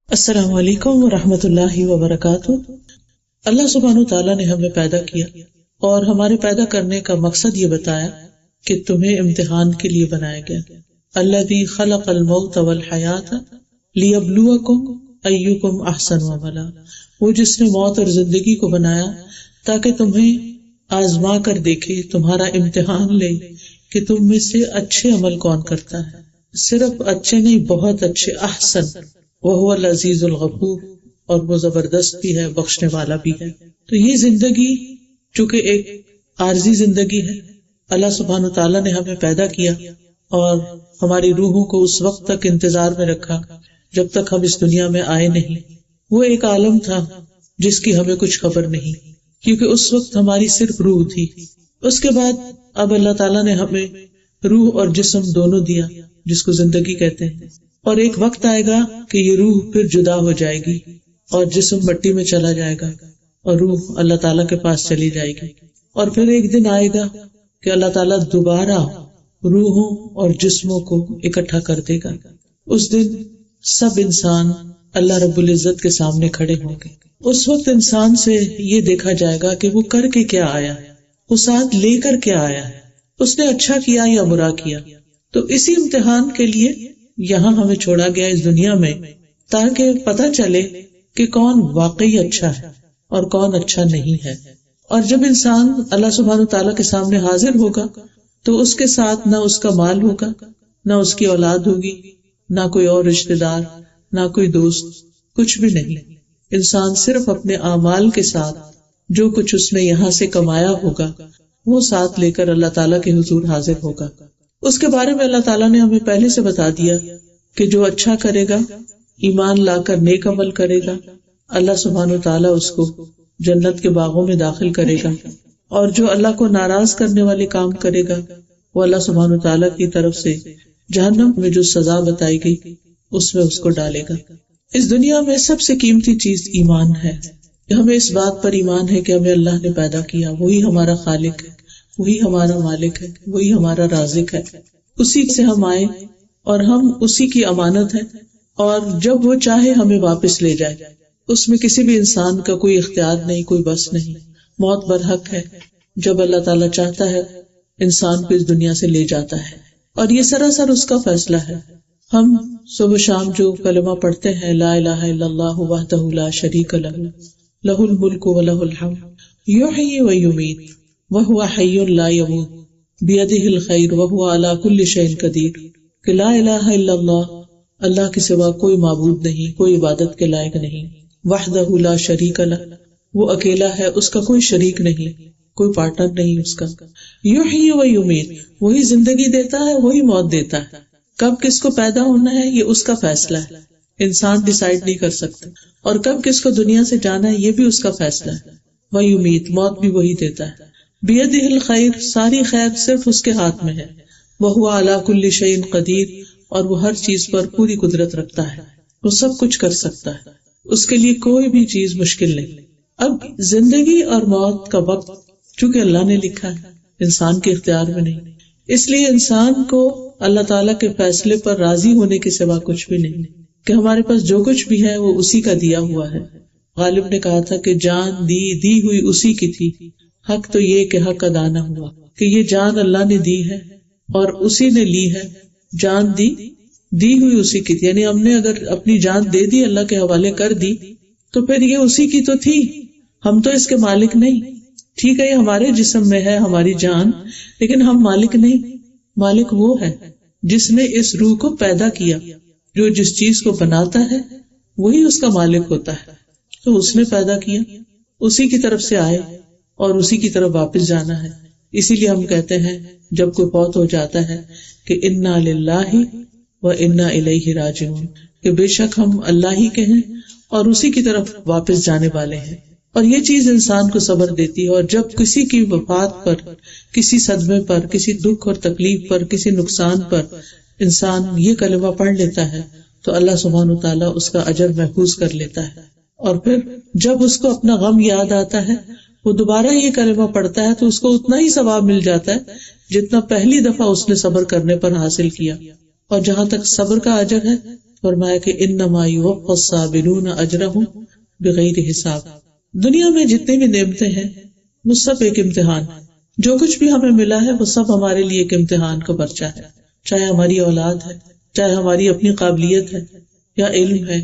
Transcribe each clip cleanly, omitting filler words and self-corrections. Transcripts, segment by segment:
السلام علیکم ورحمۃ اللہ وبرکاتہ۔ اللہ سبحانہ تعالیٰ نے ہمیں پیدا کیا اور ہمارے پیدا کرنے کا مقصد یہ بتایا کہ تمہیں امتحان کے لیے بنایا گیا۔ الذی خلق الموت والحیاۃ لیبلوکم ایکم احسن عملا، وہ جس نے موت اور زندگی کو بنایا تاکہ تمہیں آزما کر دیکھے، تمہارا امتحان لے کہ تم میں سے اچھے عمل کون کرتا ہے۔ صرف اچھے نہیں، بہت اچھے، احسن۔ وہو العزیز الغفور، اور وہ زبردست بھی ہے، بخشنے والا بھی ہے۔ تو یہ زندگی چونکہ ایک عارضی زندگی ہے، اللہ سبحانہ تعالیٰ نے ہمیں پیدا کیا اور ہماری روحوں کو اس وقت تک انتظار میں رکھا جب تک ہم اس دنیا میں آئے نہیں۔ وہ ایک عالم تھا جس کی ہمیں کچھ خبر نہیں، کیونکہ اس وقت ہماری صرف روح تھی۔ اس کے بعد اب اللہ تعالیٰ نے ہمیں روح اور جسم دونوں دیا، جس کو زندگی کہتے ہیں، اور ایک وقت آئے گا کہ یہ روح پھر جدا ہو جائے گی اور جسم مٹی میں چلا جائے گا اور روح اللہ تعالیٰ کے پاس چلی جائے گی، اور پھر ایک دن آئے گا کہ اللہ تعالیٰ دوبارہ روحوں اور جسموں کو اکٹھا کر دے گا۔ اس دن سب انسان اللہ رب العزت کے سامنے کھڑے ہوں گے۔ اس وقت انسان سے یہ دیکھا جائے گا کہ وہ کر کے کیا آیا، وہ ساتھ لے کر کیا آیا ہے، اس نے اچھا کیا یا برا کیا۔ تو اسی امتحان کے لیے یہاں ہمیں چھوڑا گیا اس دنیا میں، تاکہ پتہ چلے کہ کون واقعی اچھا ہے اور کون اچھا نہیں ہے۔ اور جب انسان اللہ سبحانہ تعالیٰ کے سامنے حاضر ہوگا تو اس کے ساتھ نہ اس کا مال ہوگا، نہ اس کی اولاد ہوگی، نہ کوئی اور رشتہ دار، نہ کوئی دوست، کچھ بھی نہیں۔ انسان صرف اپنے اعمال کے ساتھ جو کچھ اس نے یہاں سے کمایا ہوگا وہ ساتھ لے کر اللہ تعالیٰ کے حضور حاضر ہوگا۔ اس کے بارے میں اللہ تعالیٰ نے ہمیں پہلے سے بتا دیا کہ جو اچھا کرے گا، ایمان لا کر نیک عمل کرے گا، اللہ سبحانہ تعالیٰ اس کو جنت کے باغوں میں داخل کرے گا، اور جو اللہ کو ناراض کرنے والے کام کرے گا وہ اللہ سبحانہ تعالیٰ کی طرف سے جہنم میں جو سزا بتائی گئی اس میں اس کو ڈالے گا۔ اس دنیا میں سب سے قیمتی چیز ایمان ہے۔ ہمیں اس بات پر ایمان ہے کہ ہمیں اللہ نے پیدا کیا، وہی ہمارا خالق ہے، وہی ہمارا مالک ہے، وہی ہمارا رازق ہے، اسی سے ہم آئے اور ہم اسی کی امانت ہے، اور جب وہ چاہے ہمیں واپس لے جائے، اس میں کسی بھی انسان کا کوئی اختیار نہیں، کوئی بس نہیں۔ موت برحق ہے، جب اللہ تعالیٰ چاہتا ہے انسان کو اس دنیا سے لے جاتا ہے، اور یہ سراسر اس کا فیصلہ ہے۔ ہم صبح شام جو کلمہ پڑھتے ہیں، لا الہ الا اللہ وحدہ لا شریک لہ لہ الملک ولہ الحمد یحیی ویمیت وہو حی لا یموت بیدہ الخیر وہو علی کل شیء قدیر، کہ لا الہ الا اللہ، اللہ کے سوا کوئی معبود نہیں، کوئی عبادت کے لائق نہیں، وحدہ لا شریک لہ، وہ اکیلا ہے، اس کا کوئی شریک نہیں، کوئی پارٹنر نہیں اس کا، یحیی ویمیت، وہی زندگی دیتا ہے، وہی موت دیتا ہے۔ کب کس کو پیدا ہونا ہے یہ اس کا فیصلہ ہے، انسان ڈیسائیڈ نہیں کر سکتا، اور کب کس کو دنیا سے جانا ہے یہ بھی اس کا فیصلہ ہے۔ ویمیت، موت بھی وہی دیتا ہے۔ بیدہ الخیر، ساری خیر صرف اس کے ہاتھ میں ہے۔ وہو علی کل شیء قدیر، اور وہ ہر چیز پر پوری قدرت رکھتا ہے، وہ سب کچھ کر سکتا ہے، اس کے لیے کوئی بھی چیز مشکل نہیں۔ اب زندگی اور موت کا وقت چونکہ اللہ نے لکھا ہے، انسان کے اختیار میں نہیں، اس لیے انسان کو اللہ تعالیٰ کے فیصلے پر راضی ہونے کے سوا کچھ بھی نہیں، کہ ہمارے پاس جو کچھ بھی ہے وہ اسی کا دیا ہوا ہے۔ غالب نے کہا تھا کہ جان دی ہوئی اسی کی تھی، حق تو یہ کہ حق ادا نہ ہوا، کہ یہ جان اللہ نے دی ہے اور اسی نے لی ہے، جان دی ہوئی اسی کی تھی، یعنی ہم نے اگر اپنی جان دے دی، اللہ کے حوالے کر دی، تو پھر یہ اسی کی تو تھی، ہم تو اس کے مالک نہیں۔ ٹھیک ہے یہ ہمارے جسم میں ہے ہماری جان، لیکن ہم مالک نہیں، مالک وہ ہے جس نے اس روح کو پیدا کیا، جو جس چیز کو بناتا ہے وہی اس کا مالک ہوتا ہے۔ تو اس نے پیدا کیا، اسی کی طرف سے آئے اور اسی کی طرف واپس جانا ہے۔ اسی لیے ہم کہتے ہیں جب کوئی فوت ہو جاتا ہے کہ انا للہ و انا الیہ راجعون، کہ بے شک ہم اللہ ہی کے ہیں اور اسی کی طرف واپس جانے والے ہیں۔ اور یہ چیز انسان کو صبر دیتی ہے، اور جب کسی کی وفات پر، کسی صدمے پر، کسی دکھ اور تکلیف پر، کسی نقصان پر انسان یہ کلمہ پڑھ لیتا ہے تو اللہ سبحانہ تعالیٰ اس کا اجر محفوظ کر لیتا ہے، اور پھر جب اس کو اپنا غم یاد آتا ہے وہ دوبارہ یہ کلمہ پڑھتا ہے تو اس کو اتنا ہی ثواب مل جاتا ہے جتنا پہلی دفعہ اس نے صبر کرنے پر حاصل کیا۔ اور جہاں تک صبر کا اجر ہے فرمایا کہ انما یوفی الصابرون اجرہم بغیر حساب. دنیا میں جتنی بھی نعمتیں ہیں وہ سب ایک امتحان ہے. جو کچھ بھی ہمیں ملا ہے وہ سب ہمارے لیے ایک امتحان کا پرچہ ہے، چاہے ہماری اولاد ہے، چاہے ہماری اپنی قابلیت ہے یا علم ہے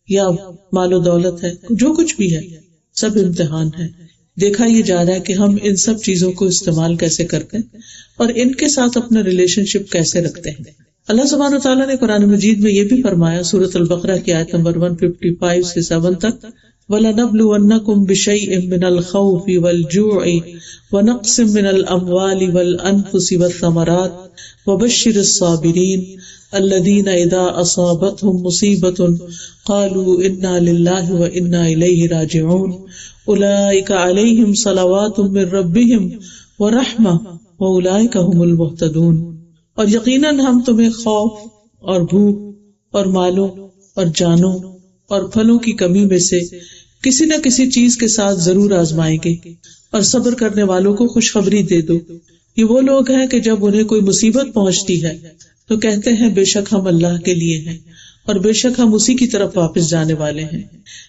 یا مال و دولت ہے، جو کچھ بھی ہے سب امتحان ہے. دیکھا یہ جا رہا ہے کہ ہم ان سب چیزوں کو استعمال کیسے کرتے ہیں اور ان کے ساتھ اپنا ریلیشن شپ کیسے رکھتے ہیں. اللہ سبحانہ وتعالیٰ نے قرآن مجید میں یہ بھی فرمایا سورۃ البقرہ کی آیت نمبر 155 سے 7 تک، وَلَنَبْلُوَنَّكُمْ بِشَيْءٍ مِّنَ الْخَوْفِ وَالْجُوعِ وَنَقْصٍ مِّنَ الْأَمْوَالِ وَالْأَنفُسِ وَالثَّمَرَاتِ وَبَشِّرِ الصَّابِرِينَ الَّذِينَ إِذَا أَصَابَتْهُمْ مُصِيبَةٌ قَالُوا إِنَّا لِلَّهِ وَإِنَّا إِلَيْهِ رَاجِعُونَ أُولَئِكَ عَلَيْهِمْ صَلَوَاتٌ مِّن رَّبِّهِمْ وَرَحْمَةٌ وَأُولَئِكَ هُمُ الْمُهْتَدُونَ. اور یقیناً ہم تمہیں خوف اور بھوک اور مالوں اور جانوں اور پھلوں کی کمی میں سے کسی نہ کسی چیز کے ساتھ ضرور آزمائیں گے، اور صبر کرنے والوں کو خوشخبری دے دو. یہ وہ لوگ ہیں کہ جب انہیں کوئی مصیبت پہنچتی ہے تو کہتے ہیں بے شک ہم اللہ کے لیے ہیں اور بے شک ہم اسی کی طرف واپس جانے والے ہیں.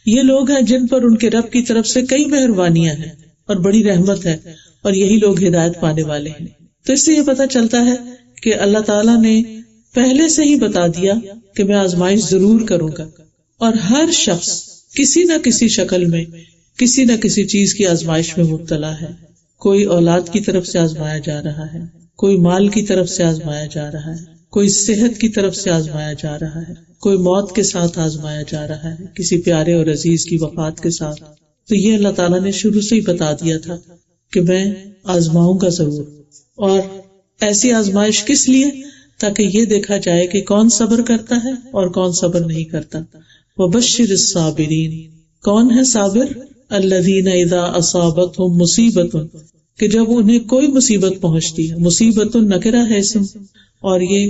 یہ لوگ ہیں جن پر ان کے رب کی طرف سے کئی مہربانیاں ہیں اور بڑی رحمت ہے، اور یہی لوگ ہدایت پانے والے ہیں. تو اس سے یہ پتہ چلتا ہے کہ اللہ تعالیٰ نے پہلے سے ہی بتا دیا کہ میں آزمائش ضرور کروں گا، اور ہر شخص کسی نہ کسی شکل میں کسی نہ کسی چیز کی آزمائش میں مبتلا ہے. کوئی اولاد کی طرف سے آزمایا جا رہا ہے، کوئی مال کی طرف سے آزمایا جا رہا ہے، کوئی صحت کی طرف سے آزمایا جا رہا ہے، کوئی موت کے ساتھ آزمایا جا رہا ہے، کسی پیارے اور عزیز کی وفات کے ساتھ. تو یہ اللہ تعالیٰ نے شروع سے ہی بتا دیا تھا کہ میں آزماؤں گا ضرور. اور ایسی آزمائش کس لیے؟ تاکہ یہ دیکھا جائے کہ کون صبر کرتا ہے اور کون صبر نہیں کرتا. وَبَشِّرِ الصَّابِرِينَ، کون ہے صابر؟ الَّذِينَ إِذَا أَصَابَتْهُمْ مُصِيبَةٌ، کہ جب انہیں کوئی مصیبت پہنچتی ہے. مصیبت نکرہ ہے اسم، اور یہ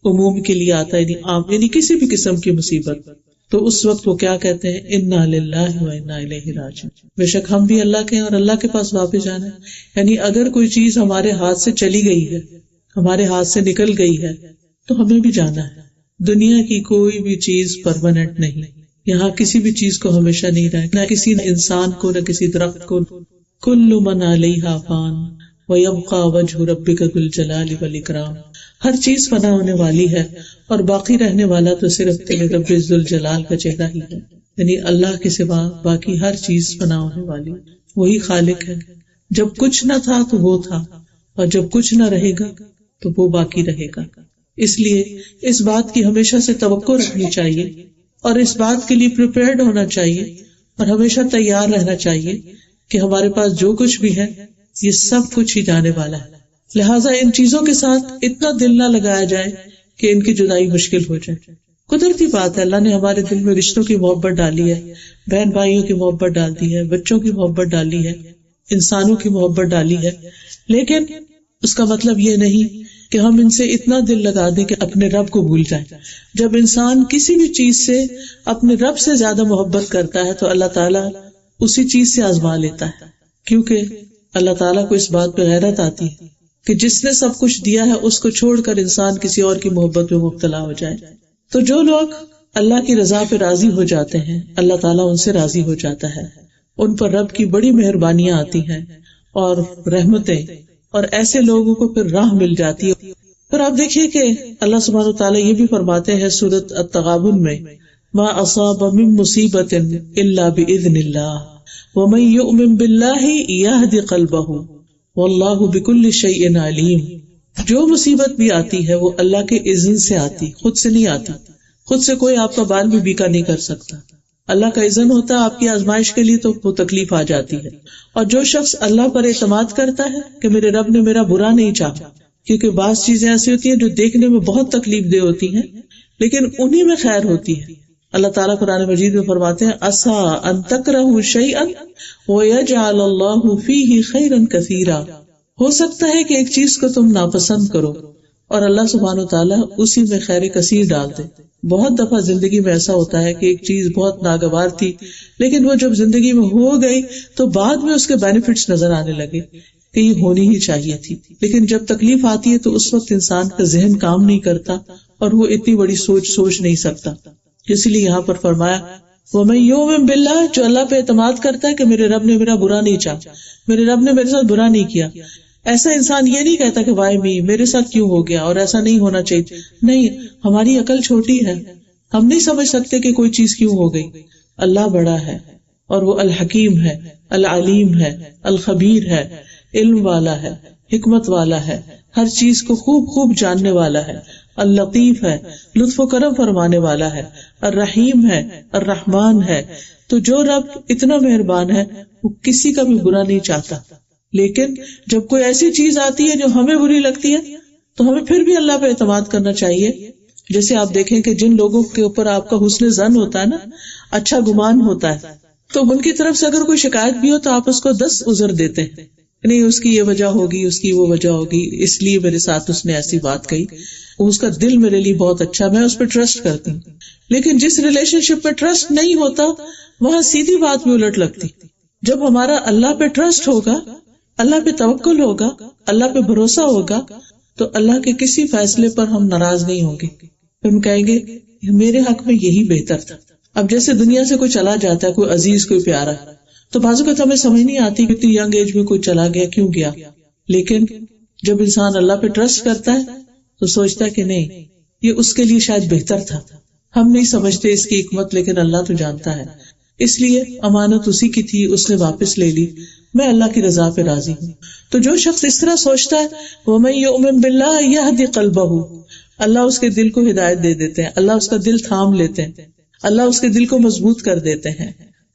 عموم کے لیے آتا ہے، یعنی عام، یعنی کسی بھی قسم کی مصیبت. تو اس وقت وہ کیا کہتے ہیں؟ اِنَّا لِلَّهِ وَإِنَّا إِلَيْهِ رَاجِعُونَ، بے شک ہم بھی اللہ کے ہیں اور اللہ کے پاس واپس جانا ہے. یعنی اگر کوئی چیز ہمارے ہاتھ سے چلی گئی ہے، ہمارے ہاتھ سے نکل گئی ہے، تو ہمیں بھی جانا ہے. دنیا کی کوئی بھی چیز پرماننٹ نہیں، یہاں کسی بھی چیز کو ہمیشہ نہیں رہے، نہ کسی انسان کو، نہ کسی درخت کو. کل من علیہا فان ویبقی وجہ ربک ذو الجلال والاکرام، ہر چیز فنا ہونے والی ہے اور باقی رہنے والا تو صرف تیرے رب ذو الجلال کا چہرہ ہی ہے. یعنی اللہ کے سوا باقی ہر چیز فنا ہونے والی، وہی خالق ہے. جب کچھ نہ تھا تو وہ تھا، اور جب کچھ نہ رہے گا تو وہ باقی رہے گا. اس لیے اس بات کی ہمیشہ سے توقع رکھنی چاہیے اور اس بات کے لیے پریپیئرڈ ہونا چاہیے اور ہمیشہ تیار رہنا چاہیے کہ ہمارے پاس جو کچھ بھی ہے یہ سب کچھ ہی جانے والا ہے. لہٰذا ان چیزوں کے ساتھ اتنا دل نہ لگایا جائے کہ ان کی جدائی مشکل ہو جائے. قدرتی بات ہے، اللہ نے ہمارے دل میں رشتوں کی محبت ڈالی ہے، بہن بھائیوں کی محبت ڈال دی ہے، بچوں کی محبت ڈالی ہے، انسانوں کی محبت ڈالی ہے. لیکن اس کا مطلب یہ نہیں کہ ہم ان سے اتنا دل لگا دیں کہ اپنے رب کو بھول جائیں. جب انسان کسی بھی چیز سے اپنے رب سے زیادہ محبت کرتا ہے تو اللہ تعالیٰ اسی چیز سے آزما لیتا ہے، کیونکہ اللہ تعالیٰ کو اس بات پہ غیرت آتی ہے کہ جس نے سب کچھ دیا ہے اس کو چھوڑ کر انسان کسی اور کی محبت میں مبتلا ہو جائے. تو جو لوگ اللہ کی رضا پہ راضی ہو جاتے ہیں اللہ تعالیٰ ان سے راضی ہو جاتا ہے، ان پر رب کی بڑی مہربانیاں آتی ہیں اور رحمتیں، اور ایسے لوگوں کو پھر راہ مل جاتی ہے. پھر آپ دیکھیے کہ اللہ سبحانہ وتعالیٰ یہ بھی فرماتے ہیں سورۃ التغابن میں، ما اصاب من مصیبت الا باذن اللہ ومن یؤمن باللہ یہد قلبہ واللہ بکل شیء علیم. جو مصیبت بھی آتی ہے وہ اللہ کے اذن سے آتی، خود سے نہیں آتی. خود سے کوئی آپ کا بال بھی بیکا نہیں کر سکتا، اللہ کا اذن ہوتا ہے آپ کی آزمائش کے لیے، تو وہ تکلیف آ جاتی ہے. اور جو شخص اللہ پر اعتماد کرتا ہے کہ میرے رب نے میرا برا نہیں چاہا، کیونکہ بعض چیزیں ایسی ہوتی ہیں جو دیکھنے میں بہت تکلیف دہ ہوتی ہیں لیکن انہی میں خیر ہوتی ہے. اللہ تعالیٰ قرآن مجید میں فرماتے ہیں عسیٰ ان تکرہوا شیئا ویجعل اللہ فیہ خیرا کثیرا، ہو سکتا ہے کہ ایک چیز کو تم ناپسند کرو اور اللہ سبحانہ وتعالیٰ اسی میں خیر کثیر ڈال دے. بہت دفعہ زندگی میں ایسا ہوتا ہے کہ ایک چیز بہت ناگوار تھی لیکن وہ جب زندگی میں ہو گئی تو بعد میں اس کے بینیفٹس نظر آنے لگے کہ یہ ہونی ہی چاہیے تھی. لیکن جب تکلیف آتی ہے تو اس وقت انسان کا ذہن کام نہیں کرتا اور وہ اتنی بڑی سوچ نہیں سکتا. اس لیے یہاں پر فرمایا وَمَن يُؤْمِن بِاللَّهِ، جو اللہ پہ اعتماد کرتا ہے کہ میرے رب نے میرا برا نہیں چاہا، میرے رب نے میرے ساتھ برا نہیں کیا. ایسا انسان یہ نہیں کہتا کہ وائی می، میرے ساتھ کیوں ہو گیا اور ایسا نہیں ہونا چاہیے. نہیں، ہماری عقل چھوٹی ہے، ہم نہیں سمجھ سکتے کہ کوئی چیز کیوں ہو گئی. اللہ بڑا ہے اور وہ الحکیم ہے، العلیم ہے، الخبیر ہے، علم والا ہے، حکمت والا ہے، ہر چیز کو خوب جاننے والا ہے، اللطیف ہے، لطف و کرم فرمانے والا ہے، الرحیم ہے، الرحمان ہے. تو جو رب اتنا مہربان ہے وہ کسی کا بھی برا نہیں چاہتا. لیکن جب کوئی ایسی چیز آتی ہے جو ہمیں بری لگتی ہے تو ہمیں پھر بھی اللہ پہ اعتماد کرنا چاہیے. جیسے آپ دیکھیں کہ جن لوگوں کے اوپر آپ کا حسن ظن ہوتا ہے نا، اچھا گمان ہوتا ہے، تو ان کی طرف سے اگر کوئی شکایت بھی ہو تو آپ اس کو 10 عذر دیتے ہیں. نہیں، اس کی یہ وجہ ہوگی، اس کی وہ وجہ ہوگی، اس لیے میرے ساتھ اس نے ایسی بات کہی، اس کا دل میرے لیے بہت اچھا، میں اس پہ ٹرسٹ کرتی ہوں. لیکن جس ریلیشن شپ پہ ٹرسٹ نہیں ہوتا وہاں سیدھی بات بھی الٹ لگتی. جب ہمارا اللہ پہ ٹرسٹ ہوگا، اللہ پہ توکل ہوگا، اللہ پہ بھروسہ ہوگا، تو اللہ کے کسی فیصلے پر ہم ناراض نہیں ہوں گے. ہم کہیں گے میرے حق میں یہی بہتر تھا. اب جیسے دنیا سے کوئی چلا جاتا ہے، کوئی عزیز، کوئی پیارا، تو بعض اوقات ہمیں سمجھ نہیں آتی کہ اتنی ینگ ایج میں کوئی چلا گیا، کیوں گیا. لیکن جب انسان اللہ پہ ٹرسٹ کرتا ہے تو سوچتا ہے کہ نہیں، یہ اس کے لیے شاید بہتر تھا. ہم نہیں سمجھتے اس کی حکمت، لیکن اللہ تو جانتا ہے. اس لیے امانت اسی کی تھی، اس نے واپس لے لی، میں اللہ کی رضا پہ راضی ہوں. تو جو شخص اس طرح سوچتا ہے وَمَن يُؤْمِن بِاللَّهِ يَهْدِ قَلْبَهُ، اللہ اس کے دل کو ہدایت دے دیتے ہیں، اللہ اس کا دل تھام لیتے ہیں، اللہ اس کے دل کو مضبوط کر دیتے ہیں.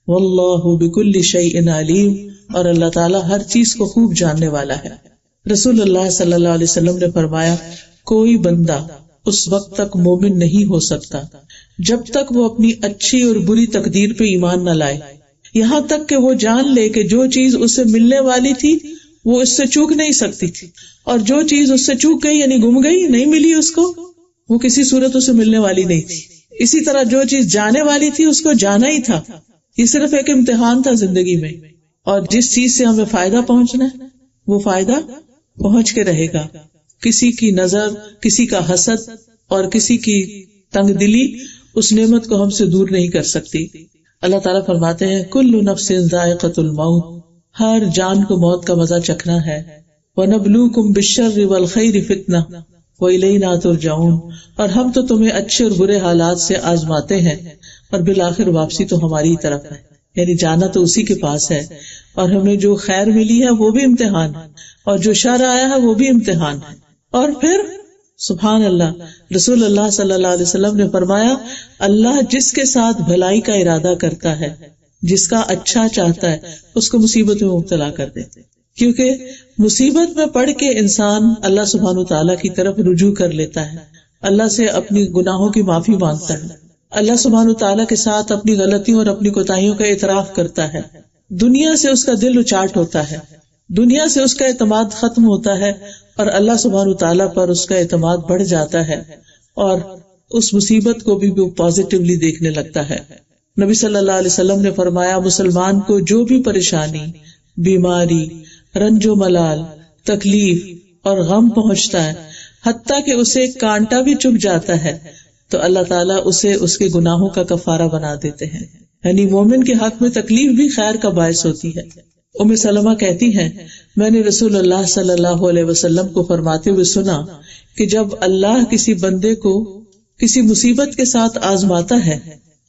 وَاللَّهُ بِكُلِّ شَيْءٍ عَلِيمٌ، اور اللہ تعالیٰ ہر چیز کو خوب جاننے والا ہے. رسول اللہ صلی اللہ علیہ وسلم نے فرمایا کوئی بندہ اس وقت تک مومن نہیں ہو سکتا جب تک وہ اپنی اچھی اور بری تقدیر پہ ایمان نہ لائے، یہاں تک کہ وہ جان لے کہ جو چیز اسے ملنے والی تھی وہ اس سے چوک نہیں سکتی تھی، اور جو چیز اس سے چوک گئی یعنی گم گئی، نہیں ملی اس کو، وہ کسی صورت اسے ملنے والی نہیں تھی. اسی طرح جو چیز جانے والی تھی اس کو جانا ہی تھا. یہ صرف ایک امتحان تھا زندگی میں، اور جس چیز سے ہمیں فائدہ پہنچنا ہے وہ فائدہ پہنچ کے رہے گا. کسی کی نظر، کسی کا حسد اور کسی کی تنگ دلی اس نعمت کو ہم سے دور نہیں کر سکتی. اللہ تعالیٰ فرماتے ہیں کل نفس ذائقۃ الموت، ہر جان کو موت کا مزہ چکھنا ہے. وَنَبْلُوكُمْ بِالشَّرِّ وَالْخَيْرِ فِتْنَةً وَإِلَيْنَا تُرْجَعُونَ، اور ہم تو تمہیں اچھے اور برے حالات سے آزماتے ہیں اور بالآخر واپسی تو ہماری طرف ہے. یعنی جانا تو اسی کے پاس ہے، اور ہمیں جو خیر ملی ہے وہ بھی امتحان ہے، اور جو شر آیا ہے وہ بھی امتحان ہے. اور پھر سبحان اللہ، رسول اللہ صلی اللہ علیہ وسلم نے فرمایا اللہ جس کے ساتھ بھلائی کا ارادہ کرتا ہے، جس کا اچھا چاہتا ہے، اس کو مصیبت میں مبتلا کر دیتے. کیونکہ مصیبت میں پڑ کے انسان اللہ سبحانہ وتعالیٰ کی طرف رجوع کر لیتا ہے، اللہ سے اپنی گناہوں کی معافی مانگتا ہے، اللہ سبحانہ وتعالیٰ کے ساتھ اپنی غلطیوں اور اپنی کوتاہیوں کا اعتراف کرتا ہے. دنیا سے اس کا دل اچاٹ ہوتا ہے، دنیا سے اس کا اعتماد ختم ہوتا ہے، اور اللہ سبحانہ وتعالیٰ پر اس کا اعتماد بڑھ جاتا ہے، اور اس مصیبت کو بھی وہ پازیٹیولی دیکھنے لگتا ہے. نبی صلی اللہ علیہ وسلم نے فرمایا مسلمان کو جو بھی پریشانی، بیماری، رنج و ملال، تکلیف اور غم پہنچتا ہے، حتیٰ کہ اسے کانٹا بھی چبھ جاتا ہے، تو اللہ تعالیٰ اسے اس کے گناہوں کا کفارہ بنا دیتے ہیں. یعنی مومن کے حق میں تکلیف بھی خیر کا باعث ہوتی ہے. ام سلمہ کہتی ہیں میں نے رسول اللہ صلی اللہ علیہ وسلم کو فرماتے ہوئے سنا کہ جب اللہ کسی بندے کو کسی مصیبت کے ساتھ آزماتا ہے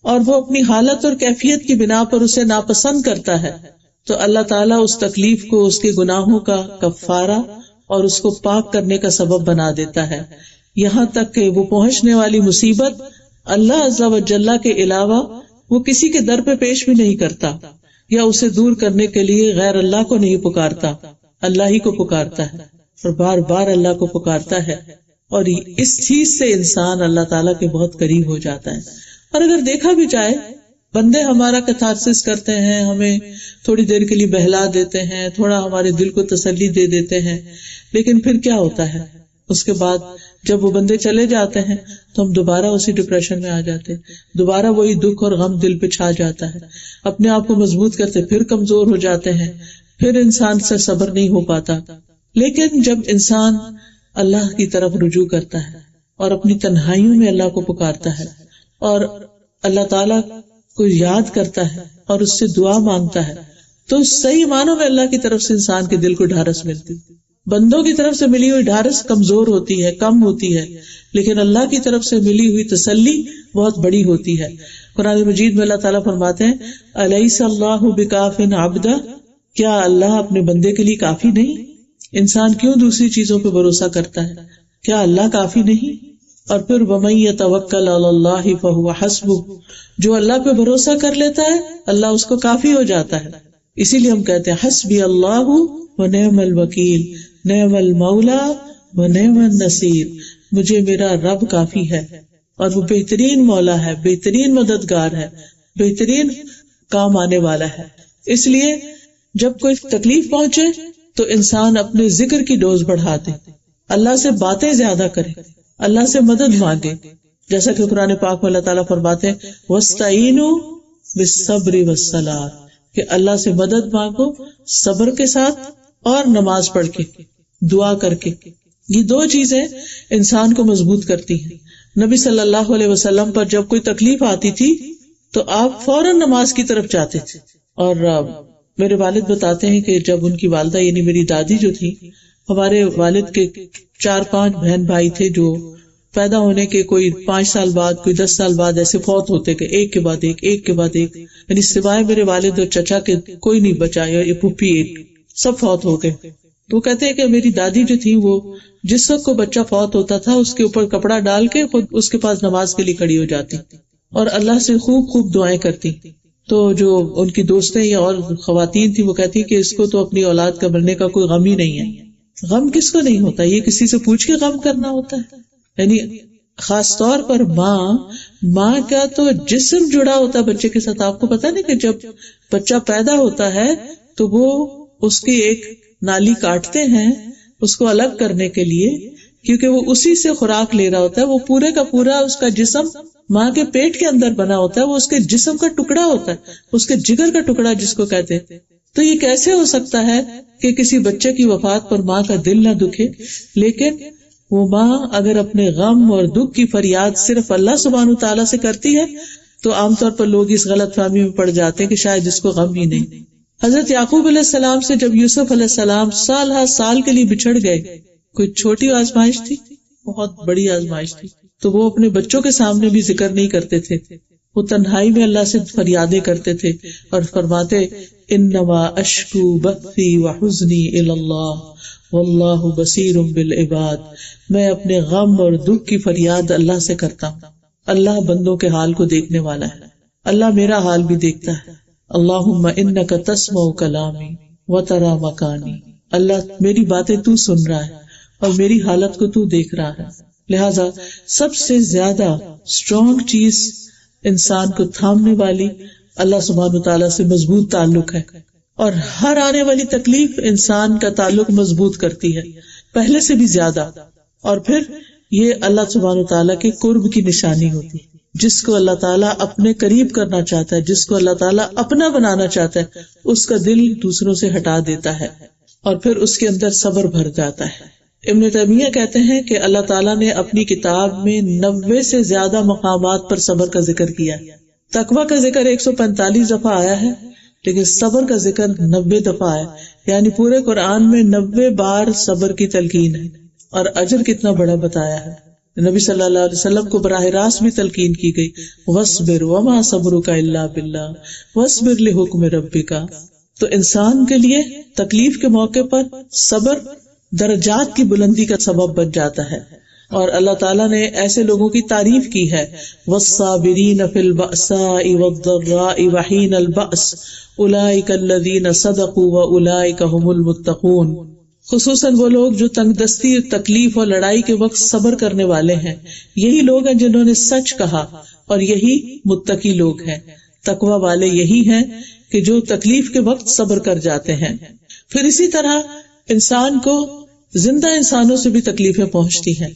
اور وہ اپنی حالت اور کیفیت کی بنا پر اسے ناپسند کرتا ہے، تو اللہ تعالیٰ اس تکلیف کو اس کے گناہوں کا کفارہ اور اس کو پاک کرنے کا سبب بنا دیتا ہے، یہاں تک کہ وہ پہنچنے والی مصیبت اللہ عز و جل کے علاوہ وہ کسی کے در پہ پیش بھی نہیں کرتا، یا اسے دور کرنے کے لیے غیر اللہ کو نہیں پکارتا، اللہ ہی کو پکارتا ہے اور بار بار اللہ کو پکارتا ہے. اور اس چیز سے انسان اللہ تعالیٰ کے بہت قریب ہو جاتا ہے. اور اگر دیکھا بھی جائے بندے ہمارا کتھارسس کرتے ہیں، ہمیں تھوڑی دیر کے لیے بہلا دیتے ہیں، تھوڑا ہمارے دل کو تسلی دے دیتے ہیں، لیکن پھر کیا ہوتا ہے اس کے بعد جب وہ بندے چلے جاتے ہیں تو ہم دوبارہ اسی ڈپریشن میں آ جاتے ہیں، دوبارہ وہی دکھ اور غم دل پہ چھا جاتا ہے، اپنے آپ کو مضبوط کرتے پھر کمزور ہو جاتے ہیں، پھر انسان سے صبر نہیں ہو پاتا. لیکن جب انسان اللہ کی طرف رجوع کرتا ہے، اور اپنی تنہائیوں میں اللہ کو پکارتا ہے اور اللہ تعالیٰ کو یاد کرتا ہے اور اس سے دعا مانگتا ہے، تو صحیح معنوں میں اللہ کی طرف سے انسان کے دل کو ڈھارس ملتی۔ بندوں کی طرف سے ملی ہوئی ڈھارس کمزور ہوتی ہے، کم ہوتی ہے، لیکن اللہ کی طرف سے ملی ہوئی تسلی بہت بڑی ہوتی ہے۔ قرآن مجید میں اللہ تعالیٰ فرماتے ہیں الیس اللہ بکاف عبدہ، کیا اللہ اپنے بندے کے لیے کافی نہیں؟ انسان کیوں دوسری چیزوں پہ بھروسہ کرتا ہے؟ کیا اللہ کافی نہیں؟ اور پھر وَمَن يَتَوَكَّلْ عَلَى اللَّهِ فَهُوَ حَسْبُهُ، جو اللہ پہ بھروسہ کر لیتا ہے اللہ اس کو کافی ہو جاتا ہے۔ اسی لیے ہم کہتے ہیں حسبی اللہ ونعم الوکیل، نعم المولا ونعم النصیر، مجھے میرا رب کافی ہے اور وہ بہترین مولا ہے، بہترین مددگار ہے، بہترین کام آنے والا ہے۔ اس لیے جب کوئی تکلیف پہنچے تو انسان اپنے ذکر کی ڈوز بڑھا دے، اللہ سے باتیں زیادہ کرے، اللہ سے مدد مانگے، جیسا کہ قرآن پاک میں اللہ تعالیٰ فرماتے ہیں وَاسْتَعِینُوا بِالصَّبْرِ وَالصَّلَاةِ، کہ اللہ سے مدد مانگو صبر کے ساتھ اور نماز پڑھ کے، دعا کر کے۔ یہ دو چیزیں انسان کو مضبوط کرتی ہیں۔ نبی صلی اللہ علیہ وسلم پر جب کوئی تکلیف آتی تھی تو آپ فوراً نماز کی طرف جاتے تھے، اور میرے والد بتاتے ہیں کہ جب ان کی والدہ یعنی میری دادی جو تھی، ہمارے والد کے 4-5 بہن بھائی تھے جو پیدا ہونے کے کوئی 5 سال بعد، کوئی 10 سال بعد ایسے فوت ہوتے گئے، ایک کے بعد ایک، ایک کے بعد ایک، یعنی سوائے میرے والد اور چچا کے کوئی نہیں بچا، یا یہ پھوپھی ایک، سب فوت ہو گئے۔ تو کہتے ہیں کہ میری دادی جو تھی وہ جس وقت کو بچہ فوت ہوتا تھا اس کے اوپر کپڑا ڈال کے خود اس کے پاس نماز کے لیے کھڑی ہو جاتی اور اللہ سے خوب خوب دعائیں کرتی۔ تو جو ان کی دوستیں یا اور خواتین تھی وہ کہتی کہ اس کو تو اپنی اولاد کا مرنے کا کوئی غم ہی نہیں ہے۔ غم کس کو نہیں ہوتا؟ یہ کسی سے پوچھ کے غم کرنا ہوتا ہے؟ یعنی خاص طور پر ماں کا تو جسم جڑا ہوتا ہے بچے کے ساتھ۔ آپ کو پتا نہیں کہ جب بچہ پیدا ہوتا ہے تو وہ اس کی ایک نالی کاٹتے ہیں اس کو الگ کرنے کے لیے، کیونکہ وہ اسی سے خوراک لے رہا ہوتا ہے، وہ پورے کا پورا اس کا جسم ماں کے پیٹ کے اندر بنا ہوتا ہے، وہ اس کے جسم کا ٹکڑا ہوتا ہے، اس کے جگر کا ٹکڑا جس کو کہتے ہیں۔ تو یہ کیسے ہو سکتا ہے کہ کسی بچے کی وفات پر ماں کا دل نہ دکھے؟ لیکن وہ ماں اگر اپنے غم اور دکھ کی فریاد صرف اللہ سبحانہ وتعالیٰ سے کرتی ہے تو عام طور پر لوگ اس غلط فہمی میں پڑ جاتے ہیں کہ شاید اس کو غم ہی نہیں۔ حضرت یعقوب علیہ السلام سے جب یوسف علیہ السلام سال ہر سال کے لیے بچھڑ گئے، کوئی چھوٹی آزمائش تھی؟ بہت بڑی آزمائش تھی۔ تو وہ اپنے بچوں کے سامنے بھی ذکر نہیں کرتے تھے، وہ تنہائی میں اللہ سے فریادیں کرتے تھے اور فرماتے انما اشکو بثی وحزنی الی اللہ واللہ بصیر بالعباد، میں اپنے غم اور دکھ کی فریاد اللہ سے کرتا ہوں، اللہ بندوں کے حال کو دیکھنے والا ہے، اللہ میرا حال بھی دیکھتا ہے۔ اللہم انک تسمع کلامی وتری مکانی، اللہ میری باتیں تو سن رہا ہے اور میری حالت کو تو دیکھ رہا ہے۔ لہذا سب سے زیادہ اسٹرانگ چیز انسان کو تھامنے والی اللہ سبحانہ وتعالیٰ سے مضبوط تعلق ہے، اور ہر آنے والی تکلیف انسان کا تعلق مضبوط کرتی ہے پہلے سے بھی زیادہ۔ اور پھر یہ اللہ سبحانہ وتعالیٰ کے قرب کی نشانی ہوتی ہے۔ جس کو اللہ تعالیٰ اپنے قریب کرنا چاہتا ہے، جس کو اللہ تعالیٰ اپنا بنانا چاہتا ہے، اس کا دل دوسروں سے ہٹا دیتا ہے اور پھر اس کے اندر صبر بھر جاتا ہے۔ ابن تیمیہ کہتے ہیں کہ اللہ تعالیٰ نے اپنی کتاب میں 90 سے زیادہ مقامات پر صبر کا ذکر کیا ہے۔ تقویٰ کا ذکر 145 دفعہ آیا ہے، لیکن صبر کا ذکر 90 دفعہ آیا، یعنی پورے قرآن میں 90 بار صبر کی تلقین ہے، اور اجر کتنا بڑا بتایا ہے۔ نبی صلی اللہ علیہ وسلم کو براہ راست بھی تلقین کی گئی وَاصْبِرْ وَمَا صَبْرُكَ إِلَّا بِاللَّهِ وَاصْبِرْ لِحُكْمِ رَبِّكَ۔ تو انسان کے لیے تکلیف کے موقع پر صبر درجات کی بلندی کا سبب بن جاتا ہے، اور اللہ تعالیٰ نے ایسے لوگوں کی تعریف کی ہے وَالصَّابِرِينَ فِي الْبَأْسَاءِ وَالضَّرَّاءِ وَحِينَ الْبَأْسِ أُولَئِكَ الَّذِينَ صَدَقُوا وَأُولَئِكَ هُمُ الْمُتَّقُونَ۔ خصوصاً وہ لوگ جو تنگ دستی، تکلیف اور لڑائی کے وقت صبر کرنے والے ہیں، یہی لوگ ہیں جنہوں نے سچ کہا، اور یہی متقی لوگ ہیں۔ تقوی والے یہی ہیں کہ جو تکلیف کے وقت صبر کر جاتے ہیں۔ پھر اسی طرح انسان کو زندہ انسانوں سے بھی تکلیفیں پہنچتی ہیں۔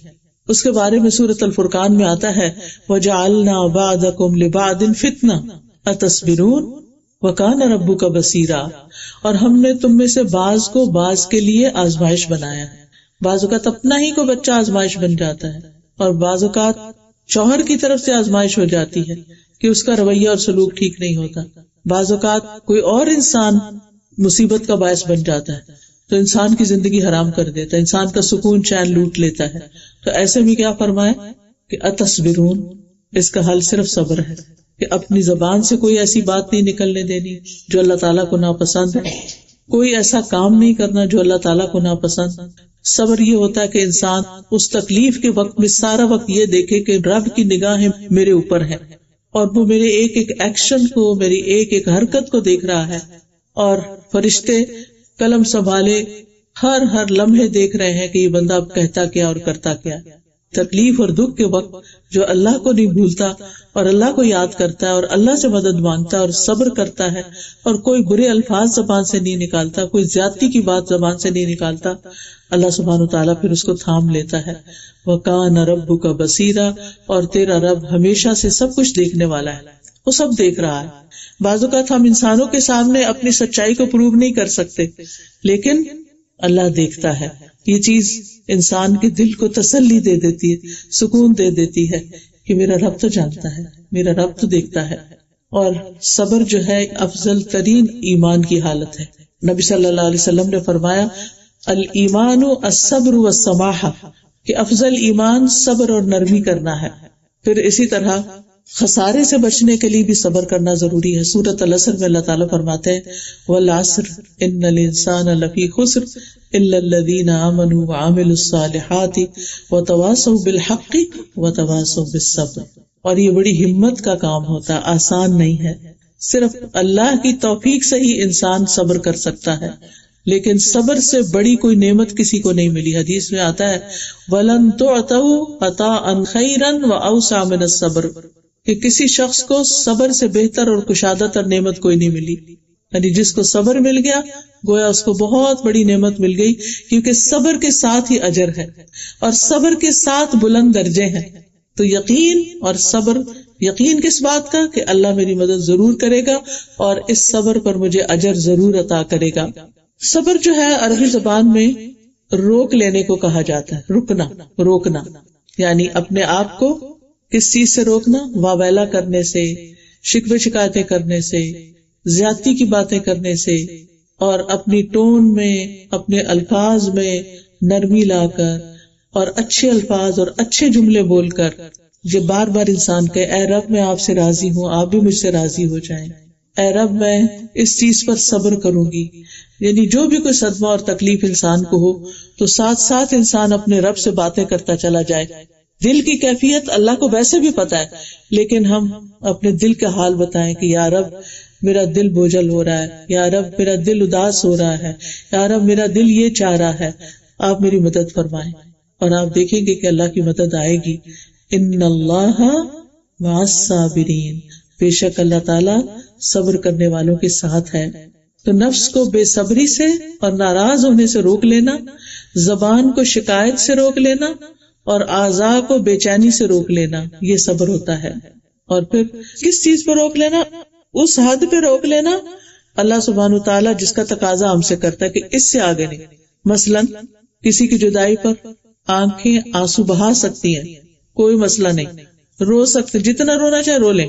اس کے بارے میں سورۃ الفرقان میں آتا ہے وَجَعَلْنَا بَعْضَكُمْ لِبَعْضٍ فِتْنَةً أَتَصْبِرُونَ وَكَانَ رَبُّكَ بَصِيرًا، اور ہم نے تم میں سے بعض کو بعض کے لیے آزمائش بنایا ہے۔ بعض اوقات اپنا ہی کو بچہ آزمائش بن جاتا ہے، اور بعض اوقات شوہر کی طرف سے آزمائش ہو جاتی ہے کہ اس کا رویہ اور سلوک ٹھیک نہیں ہوتا، بعض اوقات کوئی اور انسان مصیبت کا باعث بن جاتا ہے تو انسان کی زندگی حرام کر دیتا ہے، انسان کا سکون چین لوٹ لیتا ہے. تو ایسے میں کیا فرمایا کہ اتصبرون، اس کا حل صرف صبر ہے کہ اپنی زبان سے کوئی ایسی بات نہیں نکلنے دینی جو اللہ تعالیٰ کو ناپسند ہے، کوئی ایسا کام نہیں کرنا جو اللہ تعالیٰ کو ناپسند. صبر یہ ہوتا ہے کہ انسان اس تکلیف کے وقت میں سارا وقت یہ دیکھے کہ رب کی نگاہیں میرے اوپر ہے اور وہ میرے ایک ایک ایکشن کو، میری ایک ایک حرکت کو دیکھ رہا ہے، اور فرشتے قلم سنبھالے ہر لمحے دیکھ رہے ہیں کہ یہ بندہ اب کہتا کیا اور کرتا کیا. تکلیف اور دکھ کے وقت جو اللہ کو نہیں بھولتا اور اللہ کو یاد کرتا ہے اور اللہ سے مدد مانگتا ہے اور صبر کرتا ہے اور کوئی برے الفاظ زبان سے نہیں نکالتا، کوئی زیادتی کی بات زبان سے نہیں نکالتا، اللہ سبحانہ وتعالیٰ پھر اس کو تھام لیتا ہے. وَكَانَ رَبُّكَ بَصِيرًا، اور تیرا رب ہمیشہ سے سب کچھ دیکھنے والا ہے، وہ سب دیکھ رہا ہے. بعض اوقات ہم انسانوں کے سامنے اپنی سچائی کو پروو نہیں کر سکتے، لیکن اللہ دیکھتا ہے. یہ چیز انسان کے دل کو تسلی دے دیتی ہے، سکون دے دیتی ہے کہ میرا رب تو جانتا ہے، میرا رب تو دیکھتا ہے. اور صبر جو ہے افضل ترین ایمان کی حالت ہے. نبی صلی اللہ علیہ وسلم نے فرمایا الایمان الصبر والسماحہ، کہ افضل ایمان صبر اور نرمی کرنا ہے. پھر اسی طرح خسارے سے بچنے کے لیے بھی صبر کرنا ضروری ہے. سورۃ العصر میں اللہ تعالیٰ فرماتے ہیں والعصر ان الانسان لفی خسر الا الذین آمنوا وعملوا الصالحات وتواصوا بالحق وتواصوا بالصبر. اور یہ بڑی ہمت کا کام ہوتا ہے، آسان نہیں ہے. صرف اللہ کی توفیق سے ہی انسان صبر کر سکتا ہے، لیکن صبر سے بڑی کوئی نعمت کسی کو نہیں ملی. حدیث میں آتا ہے وَلَن تُعْتَوْا عَطَاءً خَيْرًا وَأَوْسَعَ مِنَ الصَّبْرِ، کہ کسی شخص کو صبر سے بہتر اور کشادہ تر نعمت کوئی نہیں ملی. یعنی جس کو صبر مل گیا گویا اس کو بہت بڑی نعمت مل گئی، کیونکہ صبر کے ساتھ ہی اجر ہے اور صبر کے ساتھ بلند درجے ہیں. تو یقین اور صبر، یقین کس بات کا کہ اللہ میری مدد ضرور کرے گا اور اس صبر پر مجھے اجر ضرور عطا کرے گا. صبر جو ہے عربی زبان میں روک لینے کو کہا جاتا ہے، رکنا، روکنا، یعنی اپنے آپ کو کس چیز سے روکنا؟ واویلا کرنے سے، شکوے شکایتیں کرنے سے، زیادتی کی باتیں کرنے سے، اور اپنی ٹون میں، اپنے الفاظ میں نرمی لا کر اور اچھے الفاظ اور اچھے جملے بول کر جو بار بار انسان کہے اے رب میں آپ سے راضی ہوں، آپ بھی مجھ سے راضی ہو جائیں، اے رب میں اس چیز پر صبر کروں گی. یعنی جو بھی کوئی صدمہ اور تکلیف انسان کو ہو تو ساتھ ساتھ انسان اپنے رب سے باتیں کرتا چلا جائے. دل کی کیفیت اللہ کو ویسے بھی پتا ہے، لیکن ہم اپنے دل کا حال بتائیں کہ یا رب میرا دل بوجھل ہو رہا ہے، یا رب میرا دل اداس ہو رہا ہے، یا رب میرا دل یہ چاہ رہا ہے، آپ میری مدد فرمائیں. اور آپ دیکھیں گے کہ اللہ کی مدد آئے گی. ان اللہ مع الصابرین، بے شک اللہ تعالیٰ صبر کرنے والوں کے ساتھ ہے. تو نفس کو بے صبری سے اور ناراض ہونے سے روک لینا، زبان کو شکایت سے روک لینا اور اعضاء کو بے چینی سے روک لینا، یہ صبر ہوتا ہے. اور پھر کس چیز پہ روک لینا؟ اس حد پہ روک لینا اللہ سبحانہ وتعالیٰ جس کا تقاضا ہم سے کرتا ہے کہ اس سے آگے نہیں. مثلاً کسی کی جدائی پر آنکھیں آنسو بہا سکتی ہیں، کوئی مسئلہ نہیں، رو سکتے، جتنا رونا چاہے رو لیں،